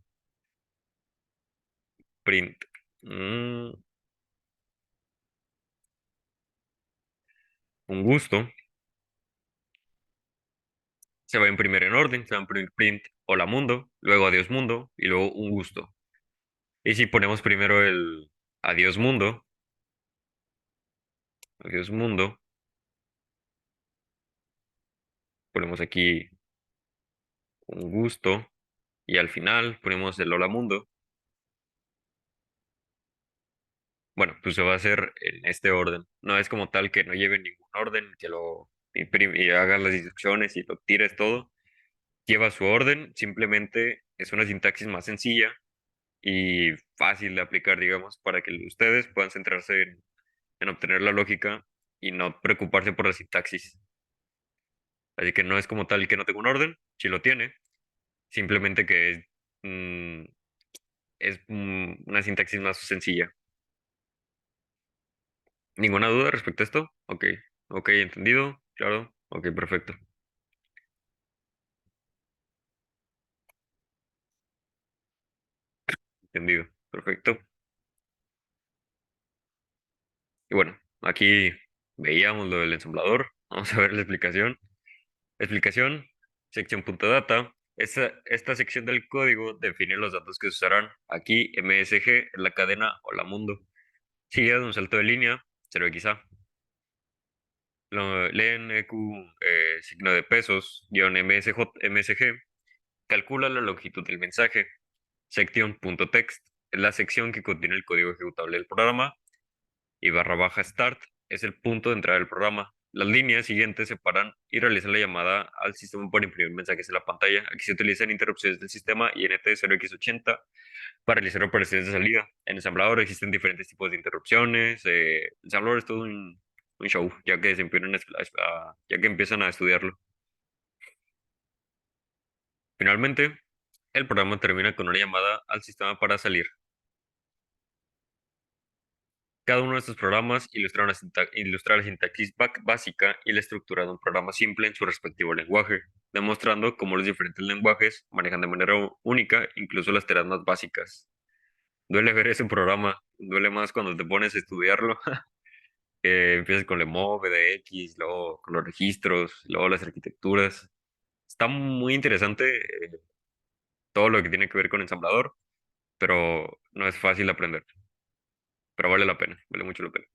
Print. Mm, un gusto. Se va a imprimir en orden, se va a imprimir print hola mundo, luego adiós mundo y luego un gusto. Y si ponemos primero el adiós mundo, ponemos aquí un gusto y al final ponemos el hola mundo. Bueno, pues se va a hacer en este orden. No es como tal que no lleve ningún orden, que lo imprime y hagas las instrucciones y lo tires todo. Lleva su orden, simplemente es una sintaxis más sencilla y fácil de aplicar, digamos, para que ustedes puedan centrarse en obtener la lógica y no preocuparse por la sintaxis. Así que no es como tal que no tenga un orden, si lo tiene, simplemente que mm, es una sintaxis más sencilla. ¿Ninguna duda respecto a esto? Ok, ok, entendido, claro, ok, perfecto, entendido, perfecto. Y bueno, aquí veíamos lo del ensamblador, vamos a ver la explicación. Explicación, sección.data. Esta sección del código define los datos que se usarán. Aquí MSG es la cadena Hola Mundo. Sigue de un salto de línea, 0xa. Leen EQ, signo de pesos, guión MSG. Calcula la longitud del mensaje. Section.text es la sección que contiene el código ejecutable del programa. Y barra baja start es el punto de entrada del programa. Las líneas siguientes separan y realizan la llamada al sistema para imprimir mensajes en la pantalla. Aquí se utilizan interrupciones del sistema INT0x80 para realizar operaciones de salida. En ensamblador existen diferentes tipos de interrupciones. El ensamblador es todo un show, ya que empiezan a estudiarlo. Finalmente, el programa termina con una llamada al sistema para salir. Cada uno de estos programas ilustra la sintaxis básica y la estructura de un programa simple en su respectivo lenguaje, demostrando cómo los diferentes lenguajes manejan de manera única incluso las tareas más básicas. Duele ver ese programa, duele más cuando te pones a estudiarlo, que empiezas con Lemov, BDX, luego con los registros, luego las arquitecturas. Está muy interesante todo lo que tiene que ver con ensamblador, pero no es fácil aprender, pero vale la pena, vale mucho la pena.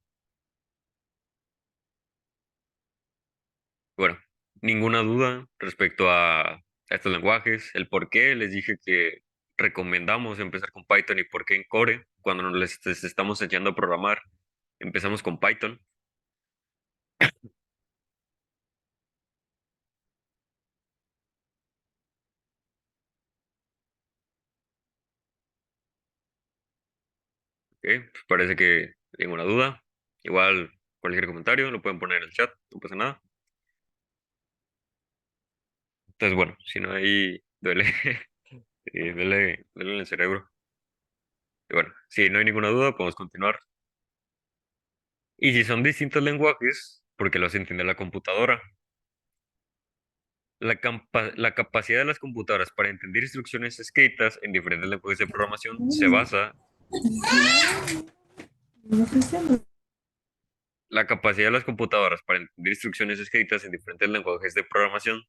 Bueno, ninguna duda respecto a estos lenguajes, el por qué les dije que recomendamos empezar con Python y por qué en Core, cuando les estamos enseñando a programar, empezamos con Python. ¿Ok? Pues parece que ninguna duda. Igual, cualquier comentario lo pueden poner en el chat, no pasa nada. Entonces, bueno, si no hay, duele, duele en el cerebro. Y bueno, si no hay ninguna duda, podemos continuar. Y si son distintos lenguajes, porque los entiende la computadora. La capacidad de las computadoras para entender instrucciones escritas en diferentes lenguajes de programación se basa, la capacidad de las computadoras para entender instrucciones escritas en diferentes lenguajes de programación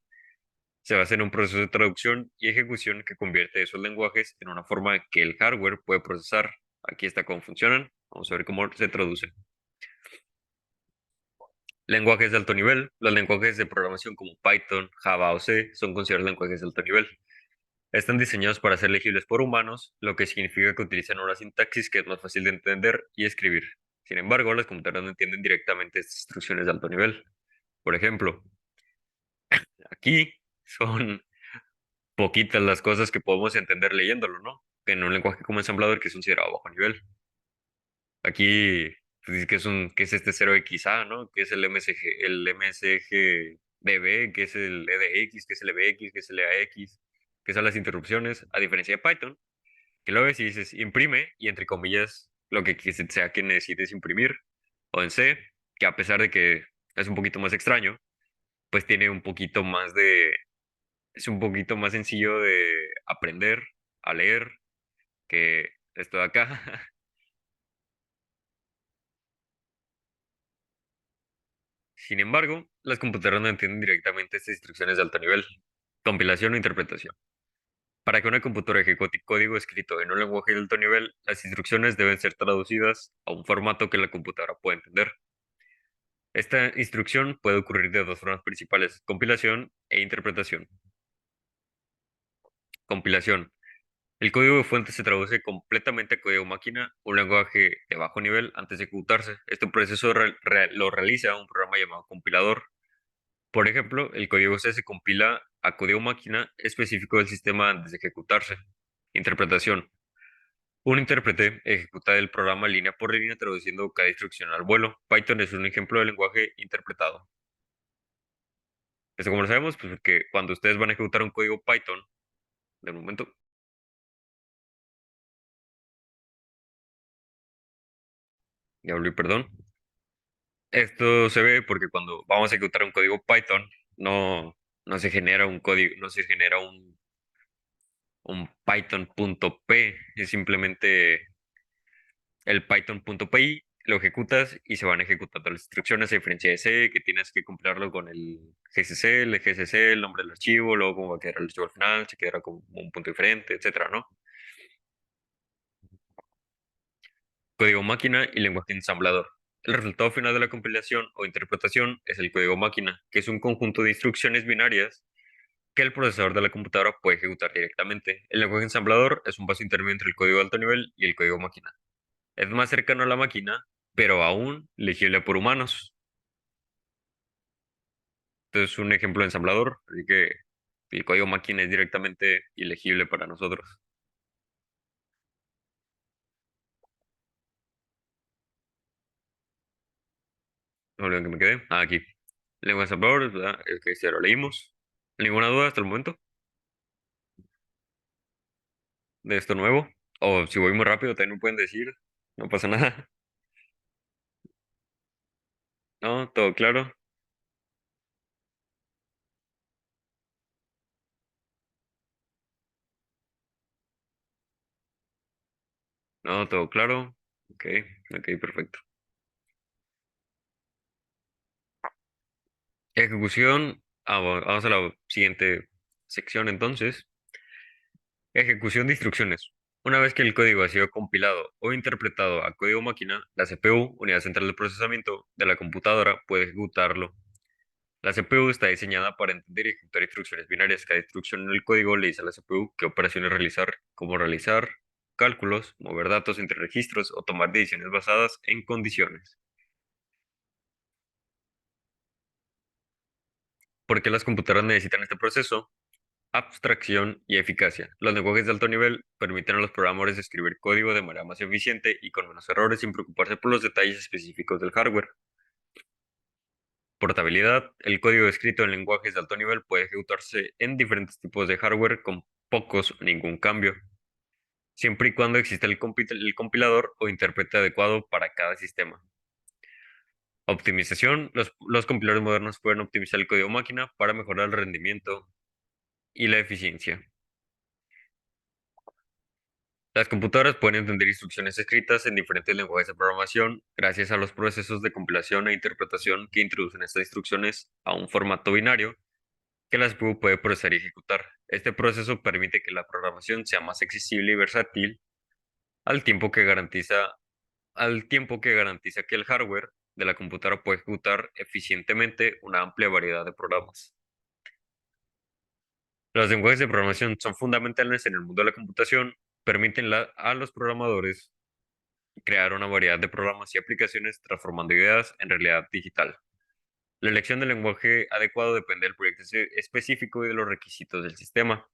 se basa en un proceso de traducción y ejecución que convierte esos lenguajes en una forma que el hardware puede procesar. Aquí está cómo funcionan. Vamos a ver cómo se traduce. Lenguajes de alto nivel. Los lenguajes de programación como Python, Java o C son considerados lenguajes de alto nivel. Están diseñados para ser legibles por humanos, lo que significa que utilizan una sintaxis que es más fácil de entender y escribir. Sin embargo, las computadoras no entienden directamente estas instrucciones de alto nivel. Por ejemplo, aquí son poquitas las cosas que podemos entender leyéndolo, ¿no? En un lenguaje como ensamblador que es considerado bajo nivel. Aquí pues, dice que que es este 0xa, ¿no? Que es el MSGDB, que es el EDX, que es el EBX, que es el EAX, que son las interrupciones, a diferencia de Python, que luego si dices imprime y entre comillas lo que sea que necesites imprimir, o en C, que a pesar de que es un poquito más extraño, pues tiene un poquito más es un poquito más sencillo de aprender a leer que esto de acá. Sin embargo, las computadoras no entienden directamente estas instrucciones de alto nivel, compilación o interpretación. Para que una computadora ejecute código escrito en un lenguaje de alto nivel, las instrucciones deben ser traducidas a un formato que la computadora pueda entender. Esta instrucción puede ocurrir de dos formas principales: compilación e interpretación. Compilación. El código de fuente se traduce completamente a código máquina, un lenguaje de bajo nivel, antes de ejecutarse. Este proceso lo realiza un programa llamado compilador. Por ejemplo, el código C se compila a código máquina específico del sistema antes de ejecutarse. Interpretación. Un intérprete ejecuta el programa línea por línea traduciendo cada instrucción al vuelo. Python es un ejemplo de lenguaje interpretado. Esto como lo sabemos, pues porque cuando ustedes van a ejecutar un código Python, de momento, ya volví, perdón. Esto se ve porque cuando vamos a ejecutar un código Python, no se genera un código, no se genera un Python.p, es simplemente el Python.py, lo ejecutas y se van ejecutando las instrucciones, a diferencia de C, que tienes que compilarlo con el GCC, el nombre del archivo, luego cómo va a quedar el archivo al final, se quedará como un punto diferente, etcétera, ¿no? Código máquina y lenguaje ensamblador. El resultado final de la compilación o interpretación es el código máquina, que es un conjunto de instrucciones binarias que el procesador de la computadora puede ejecutar directamente. El lenguaje ensamblador es un paso intermedio entre el código de alto nivel y el código máquina. Es más cercano a la máquina, pero aún legible por humanos. Entonces, un ejemplo de ensamblador, así que el código máquina es directamente ilegible para nosotros. No olviden que me quedé. Ah, aquí. Lenguaje ensamblador, ¿verdad? El que ya lo leímos. ¿Ninguna duda hasta el momento de esto nuevo? O si voy muy rápido, también me pueden decir. No pasa nada. No, todo claro. No, todo claro. Ok, ok, perfecto. Ejecución. Vamos a la siguiente sección entonces. Ejecución de instrucciones. Una vez que el código ha sido compilado o interpretado a código máquina, la CPU, unidad central de procesamiento de la computadora, puede ejecutarlo. La CPU está diseñada para entender y ejecutar instrucciones binarias. Cada instrucción en el código le dice a la CPU qué operaciones realizar, cómo realizar cálculos, mover datos entre registros o tomar decisiones basadas en condiciones. ¿Por qué las computadoras necesitan este proceso? Abstracción y eficacia. Los lenguajes de alto nivel permiten a los programadores escribir código de manera más eficiente y con menos errores sin preocuparse por los detalles específicos del hardware. Portabilidad. El código escrito en lenguajes de alto nivel puede ejecutarse en diferentes tipos de hardware con pocos o ningún cambio, siempre y cuando exista el compilador o intérprete adecuado para cada sistema. Optimización. Los compiladores modernos pueden optimizar el código máquina para mejorar el rendimiento y la eficiencia. Las computadoras pueden entender instrucciones escritas en diferentes lenguajes de programación gracias a los procesos de compilación e interpretación que introducen estas instrucciones a un formato binario que la CPU puede procesar y ejecutar. Este proceso permite que la programación sea más accesible y versátil al tiempo que garantiza, que el hardware de la computadora puede ejecutar eficientemente una amplia variedad de programas. Los lenguajes de programación son fundamentales en el mundo de la computación, permiten a los programadores crear una variedad de programas y aplicaciones transformando ideas en realidad digital. La elección del lenguaje adecuado depende del proyecto específico y de los requisitos del sistema.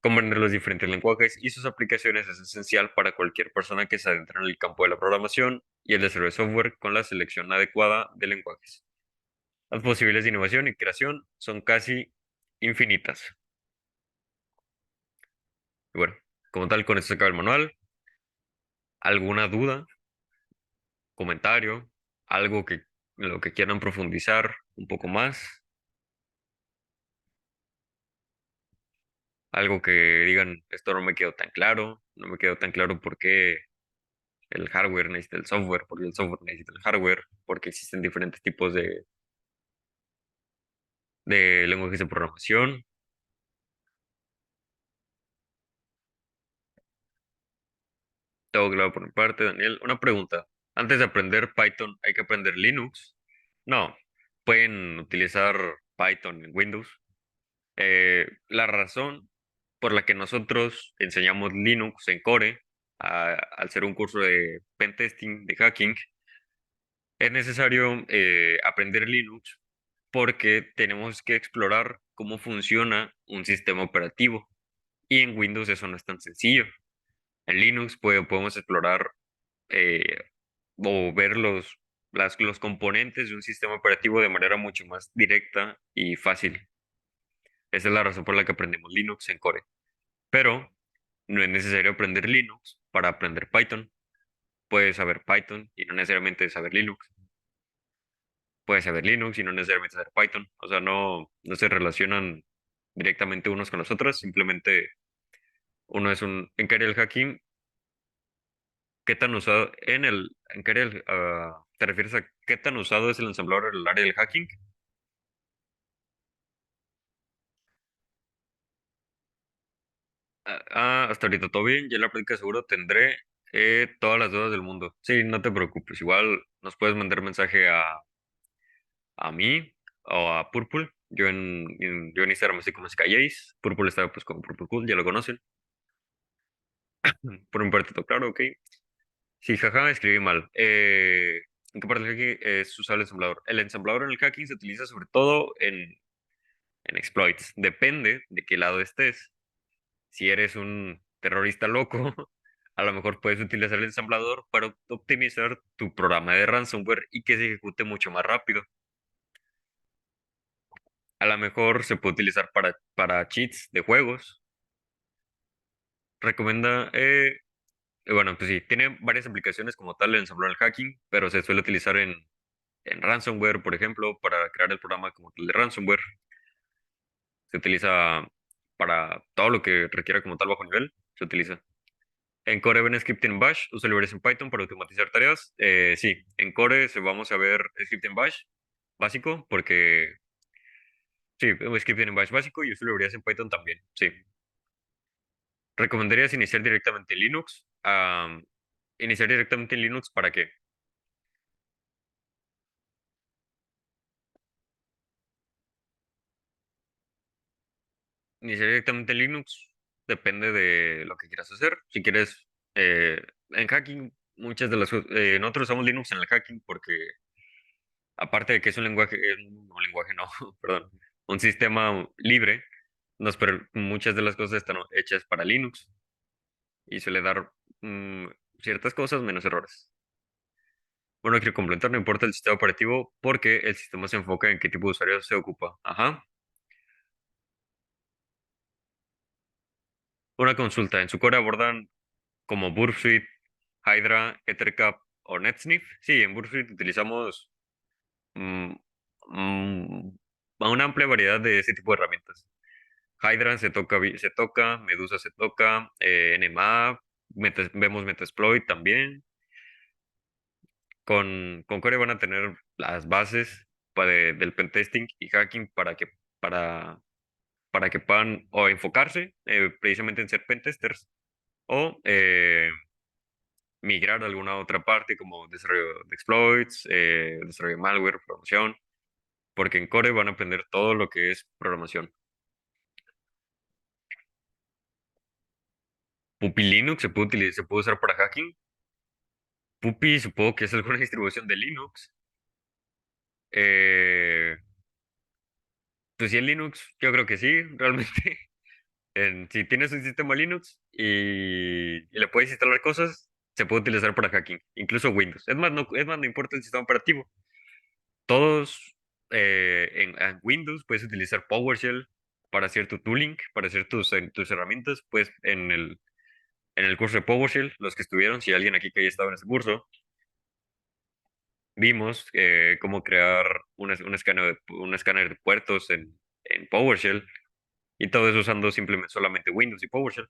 Comprender los diferentes lenguajes y sus aplicaciones es esencial para cualquier persona que se adentra en el campo de la programación y el desarrollo de software con la selección adecuada de lenguajes. Las posibilidades de innovación y creación son casi infinitas. Y bueno, como tal, con esto se acaba el manual. ¿Alguna duda, comentario, algo que en lo que quieran profundizar un poco más? Algo que digan, esto no me quedó tan claro, no me quedó tan claro por qué el hardware necesita el software, por qué el software necesita el hardware, porque existen diferentes tipos de lenguajes de programación. Todo claro por mi parte, Daniel. Una pregunta. Antes de aprender Python, ¿hay que aprender Linux? No, pueden utilizar Python en Windows. La razón por la que nosotros enseñamos Linux en Core, al ser un curso de pentesting, de hacking, es necesario aprender Linux porque tenemos que explorar cómo funciona un sistema operativo. Y en Windows eso no es tan sencillo. En Linux podemos explorar eh, o ver los componentes de un sistema operativo de manera mucho más directa y fácil. Esa es la razón por la que aprendemos Linux en Core. Pero no es necesario aprender Linux para aprender Python. Puedes saber Python y no necesariamente saber Linux. Puedes saber Linux y no necesariamente saber Python. O sea, no se relacionan directamente unos con los otros. Simplemente uno es un... En qué área del hacking, ¿qué tan usado en qué área te refieres a qué tan usado es el ensamblador en el área del hacking? Hasta ahorita todo bien. Ya en la práctica seguro tendré todas las dudas del mundo. Sí, no te preocupes. Igual nos puedes mandar mensaje a mí o a Purple. Yo en Instagram estoy como SkyAce. Purple está pues como Purple Cool, ya lo conocen. Por mi parte, todo claro, ok. Sí, jaja, escribí mal. ¿En qué parte del hacking es usar el ensamblador? El ensamblador en el hacking se utiliza sobre todo en exploits. Depende de qué lado estés. Si eres un terrorista loco, a lo mejor puedes utilizar el ensamblador para optimizar tu programa de ransomware y que se ejecute mucho más rápido. A lo mejor se puede utilizar para cheats de juegos. Recomienda, bueno, pues sí, tiene varias aplicaciones como tal el ensamblador del hacking, pero se suele utilizar en ransomware, por ejemplo, para crear el programa como tal de ransomware. Se utiliza para todo lo que requiera como tal bajo nivel, se utiliza. En Core ven script en Bash, uso librerías en Python para automatizar tareas. Sí, en Core vamos a ver script en Bash básico, porque sí, script en Bash básico y uso librerías en Python también, sí. ¿Recomendarías iniciar directamente en Linux? ¿Iniciar directamente en Linux para qué? Iniciar directamente en Linux depende de lo que quieras hacer. Si quieres, en hacking, muchas de las cosas, nosotros usamos Linux en el hacking porque, aparte de que es un lenguaje, un lenguaje no, perdón, un sistema libre, muchas de las cosas están hechas para Linux y suele dar mm, ciertas cosas menos errores. Bueno, quiero complementar, no importa el sistema operativo porque el sistema se enfoca en qué tipo de usuario se ocupa. Ajá. Una consulta. En su core abordan como Burp Suite, Hydra, Ethercap o NetSniff. Sí, en Burp Suite utilizamos mm, mm, a una amplia variedad de ese tipo de herramientas. Hydra se toca, Medusa se toca, NMA, vemos Metasploit también. Con Core van a tener las bases del pentesting y hacking para, para que puedan o enfocarse precisamente en ser pentesters o migrar a alguna otra parte como desarrollo de exploits, desarrollo de malware, programación, porque en Core van a aprender todo lo que es programación. Puppy Linux se puede usar para hacking. Puppy supongo que es alguna distribución de Linux. Eh, pues si en Linux, yo creo que sí, realmente. Si tienes un sistema Linux y le puedes instalar cosas, se puede utilizar para hacking, incluso Windows. Es más, no importa el sistema operativo. Todos en Windows puedes utilizar PowerShell para hacer tu tooling, para hacer tus herramientas. Pues en el curso de PowerShell, los que estuvieron, si alguien aquí que haya estado en ese curso, vimos cómo crear un escáner de puertos en PowerShell y todo eso usando simplemente solamente Windows y PowerShell.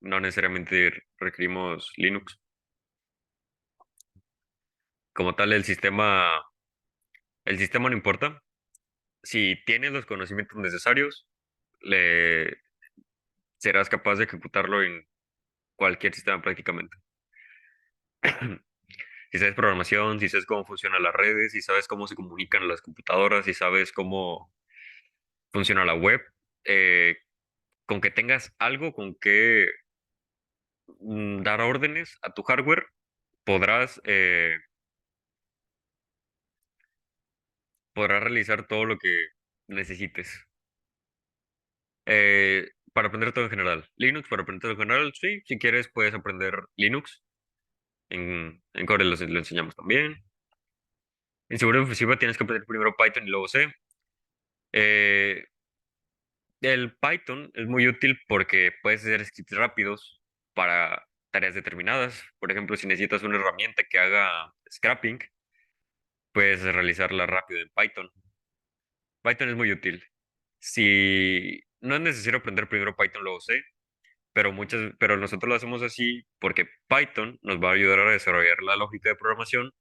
No necesariamente requerimos Linux. Como tal, el sistema no importa. Si tienes los conocimientos necesarios, le serás capaz de ejecutarlo en cualquier sistema prácticamente. Si sabes programación, si sabes cómo funcionan las redes, si sabes cómo se comunican las computadoras, si sabes cómo funciona la web, eh, con que tengas algo con que dar órdenes a tu hardware, podrás, eh, podrás realizar todo lo que necesites. Para aprender todo en general. Linux, para aprender todo en general, sí. Si quieres, puedes aprender Linux. En Core lo enseñamos también. En seguridad ofensiva tienes que aprender primero Python y luego C. Eh, el Python es muy útil porque puedes hacer scripts rápidos para tareas determinadas. Por ejemplo, si necesitas una herramienta que haga scrapping, puedes realizarla rápido en Python. Python es muy útil. Si no es necesario aprender primero Python, luego C, pero nosotros lo hacemos así porque Python nos va a ayudar a desarrollar la lógica de programación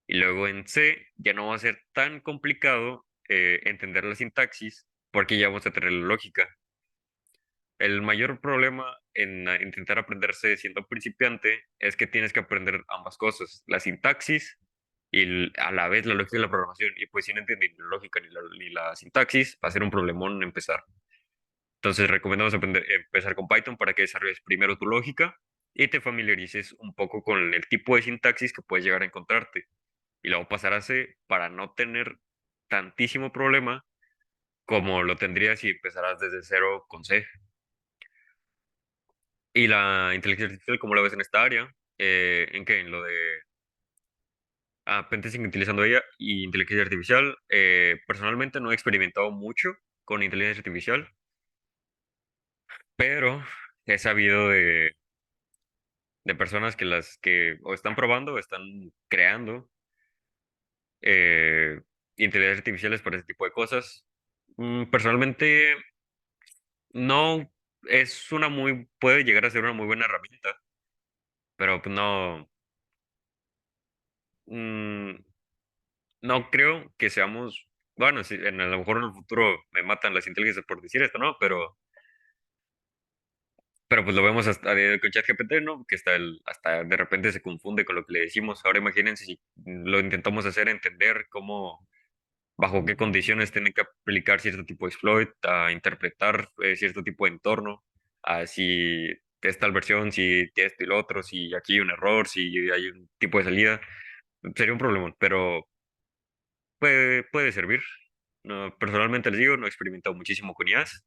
y luego en C ya no va a ser tan complicado entender la sintaxis porque ya vamos a tener la lógica. El mayor problema en intentar aprender C siendo principiante es que tienes que aprender ambas cosas, la sintaxis y a la vez la lógica de la programación. Y pues si no entiendes ni la lógica ni la sintaxis, va a ser un problemón empezar. Entonces recomendamos empezar con Python para que desarrolles primero tu lógica y te familiarices un poco con el tipo de sintaxis que puedes llegar a encontrarte. Y luego pasar a C para no tener tantísimo problema como lo tendrías si empezaras desde cero con C. Y la inteligencia artificial, ¿cómo la ves en esta área? ¿En qué? En lo de pentesting utilizando ella y inteligencia artificial. Personalmente no he experimentado mucho con inteligencia artificial, pero he sabido de personas que las que o están probando o están creando eh, inteligencias artificiales para ese tipo de cosas. Personalmente, no es una puede llegar a ser una muy buena herramienta, pero pues no, mm, no creo que seamos, bueno, sí, a lo mejor en el futuro me matan las inteligencias por decir esto, ¿no? Pero pues lo vemos hasta a día de hoy con ChatGPT, ¿no? Que hasta de repente se confunde con lo que le decimos. Ahora imagínense si lo intentamos hacer entender cómo, bajo qué condiciones tiene que aplicar cierto tipo de exploit, a interpretar cierto tipo de entorno, a si es tal versión, si esto y lo otro, si aquí hay un error, si hay un tipo de salida. Sería un problema, pero puede servir. No, personalmente les digo, no he experimentado muchísimo con IAs,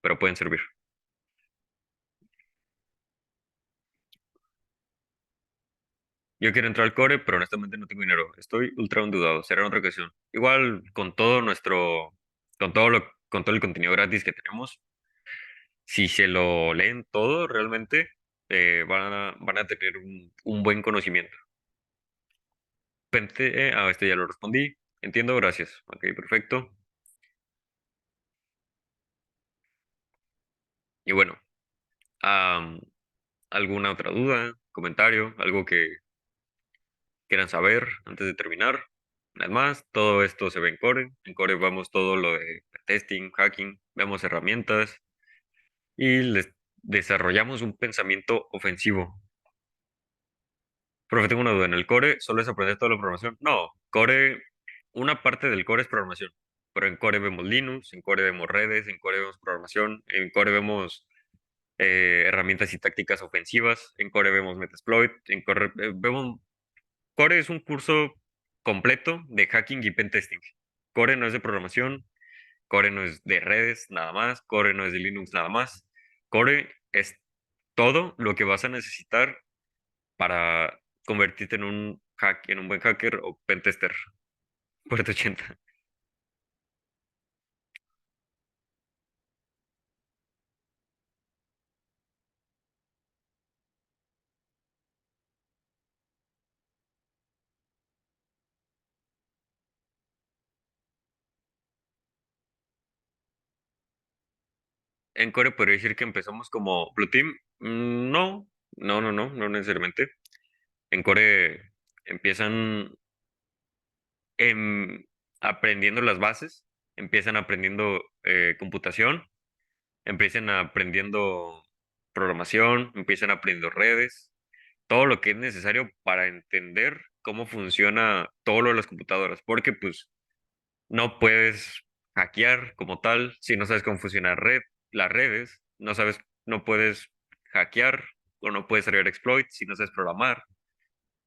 pero pueden servir. Yo quiero entrar al core, pero honestamente no tengo dinero. Estoy ultra endeudado. Será en otra ocasión. Igual con todo el contenido gratis que tenemos, si se lo leen todo realmente, van a tener un buen conocimiento. Este ya lo respondí. Entiendo, gracias. Ok, perfecto. Y bueno, am, ¿alguna otra duda, comentario, algo que quieran saber antes de terminar? Además, todo esto se ve en Core. En Core vemos todo lo de testing, hacking, vemos herramientas y les desarrollamos un pensamiento ofensivo. Profe, tengo una duda. ¿En el Core solo es aprender toda la programación? No, Core, una parte del Core es programación. Pero en Core vemos Linux, en Core vemos redes, en Core vemos programación, en Core vemos herramientas y tácticas ofensivas, en Core vemos Metasploit, en Core vemos Core es un curso completo de hacking y pentesting. Core no es de programación, Core no es de redes nada más, Core no es de Linux nada más. Core es todo lo que vas a necesitar para convertirte en un buen hacker o pentester. Puerto 80. En Core podría decir que empezamos como Blue Team. No, no necesariamente. En Core empiezan em, aprendiendo las bases, empiezan aprendiendo computación, empiezan aprendiendo programación, empiezan aprendiendo redes, todo lo que es necesario para entender cómo funciona todo lo de las computadoras, porque pues no puedes hackear como tal si no sabes cómo funciona las redes, no puedes hackear o no puedes crear exploits si no sabes programar.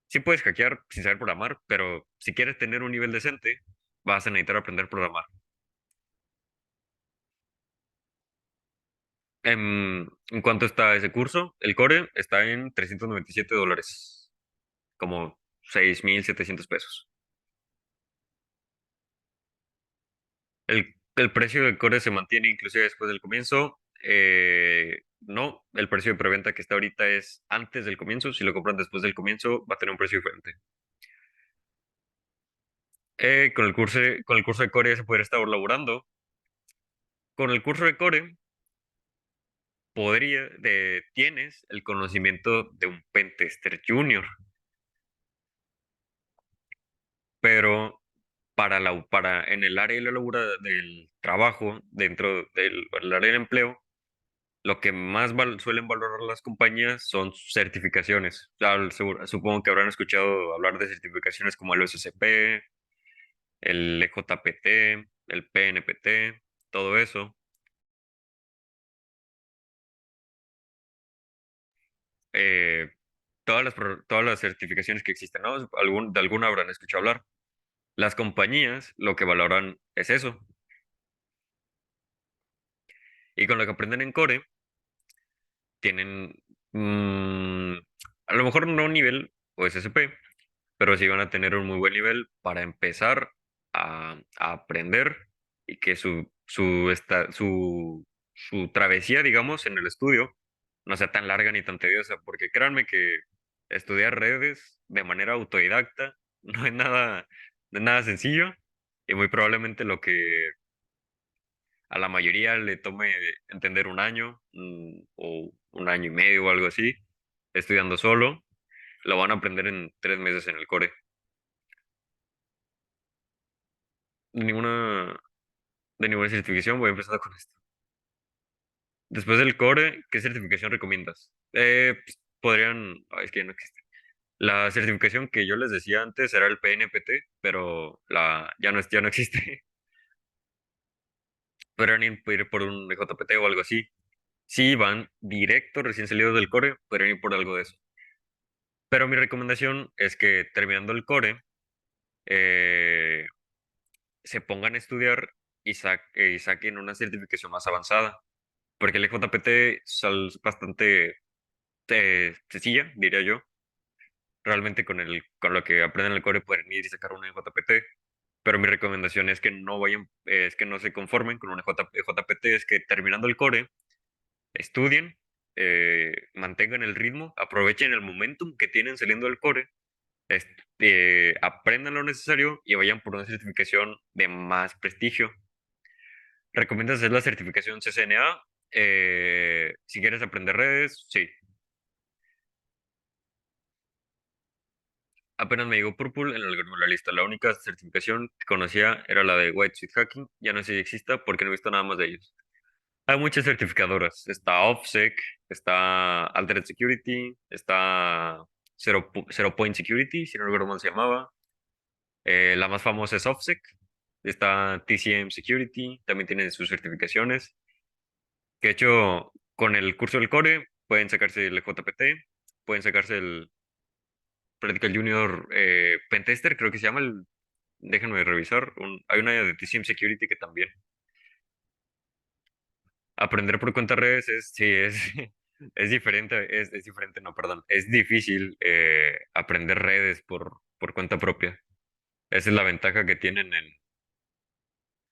Sí puedes hackear sin saber programar, pero si quieres tener un nivel decente, vas a necesitar aprender a programar. ¿En cuánto está ese curso? El core está en $397, como 6,700 pesos. El precio del core se mantiene inclusive después del comienzo. No, el precio de preventa que está ahorita es antes del comienzo. Si lo compran después del comienzo, va a tener un precio diferente. Con el curso de core ya se podría estar laborando. Con el curso de core tienes el conocimiento de un pentester junior, pero en el área de la del trabajo, dentro del área del empleo, lo que más suelen valorar las compañías son sus certificaciones. O sea, supongo que habrán escuchado hablar de certificaciones como el OSCP, el EJPT, el PNPT, todo eso. Eh, todas las certificaciones que existen, ¿no? De alguna habrán escuchado hablar. Las compañías lo que valoran es eso. Y con lo que aprenden en Core, tienen mm, a lo mejor no un nivel o SSP, pero sí van a tener un muy buen nivel para empezar a aprender y que su travesía, digamos, en el estudio no sea tan larga ni tan tediosa, porque créanme que estudiar redes de manera autodidacta No es nada, no es nada sencillo y muy probablemente lo que a la mayoría le tome entender un año o un año y medio o algo así, estudiando solo, lo van a aprender en 3 meses en el core. De ninguna, de ninguna certificación, voy a empezar con esto. Después del core, ¿qué certificación recomiendas? Pues, podrían, es que ya no existe. La certificación que yo les decía antes era el PNPT, pero ya no existe. Podrían ir por un EJPT o algo así. Si van directo, recién salidos del core, podrían ir por algo de eso. Pero mi recomendación es que terminando el core, eh, se pongan a estudiar y saquen una certificación más avanzada. Porque el EJPT es bastante sencilla, diría yo. Realmente con lo que aprenden en el core pueden ir y sacar un EJPT. Pero mi recomendación es que no vayan, es que no se conformen con un EJPT, es que terminando el core, estudien, mantengan el ritmo, aprovechen el momentum que tienen saliendo del core, aprendan lo necesario y vayan por una certificación de más prestigio. ¿Recomiendas hacer la certificación CCNA? Si quieres aprender redes, sí. Apenas me llegó Purple en el algoritmo de la lista. La única certificación que conocía era la de White Suite Hacking. Ya no sé si exista porque no he visto nada más de ellos. Hay muchas certificadoras. Está OffSec, está Altered Security, está Zero Point Security, si no recuerdo cómo se llamaba. La más famosa es OffSec. Está TCM Security, también tiene sus certificaciones. Que de hecho, con el curso del core pueden sacarse el JPT, pueden sacarse el Practical Junior Pentester, creo que se llama el. Déjenme revisar. Hay una de TCM Security que también. Aprender por cuenta de redes sí, es diferente, es diferente, no, perdón. Es difícil aprender redes por cuenta propia. Esa es la ventaja que tienen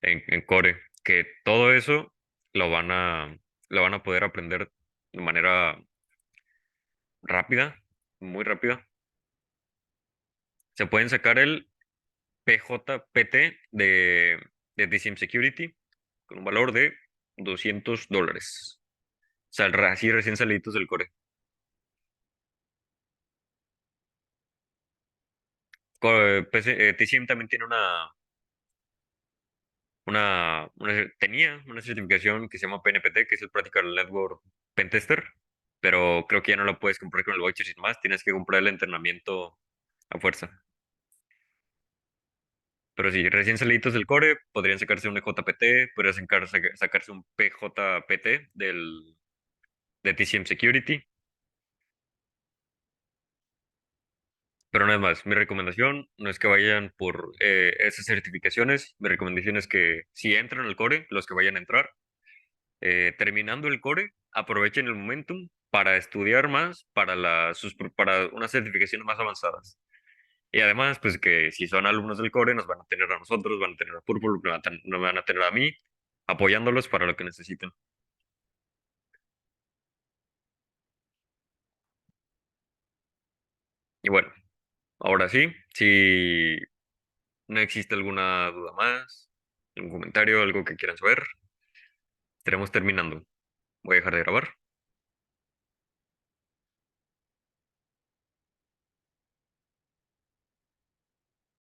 en Core, que todo eso lo van a, lo van a poder aprender de manera rápida, muy rápida. Se pueden sacar el PJPT de DCM Security con un valor de $200. Saldrá así recién saliditos del core. TCM también tiene tenía una certificación que se llama PNPT, que es el Practical Network Pentester, pero creo que ya no la puedes comprar con el voucher sin más, tienes que comprar el entrenamiento a fuerza. Pero sí, recién saliditos del core, podrían sacarse un EJPT, podrían sacarse un PJPT de TCM Security. Pero nada más, mi recomendación no es que vayan por esas certificaciones. Mi recomendación es que si entran al core, los que vayan a entrar, terminando el core, aprovechen el momentum para estudiar más para unas certificaciones más avanzadas. Y además, pues que si son alumnos del core, nos van a tener a nosotros, van a tener a Purple, nos van a tener a mí, apoyándolos para lo que necesiten. Y bueno, ahora sí, si no existe alguna duda más, algún comentario, algo que quieran saber, estaremos terminando. Voy a dejar de grabar.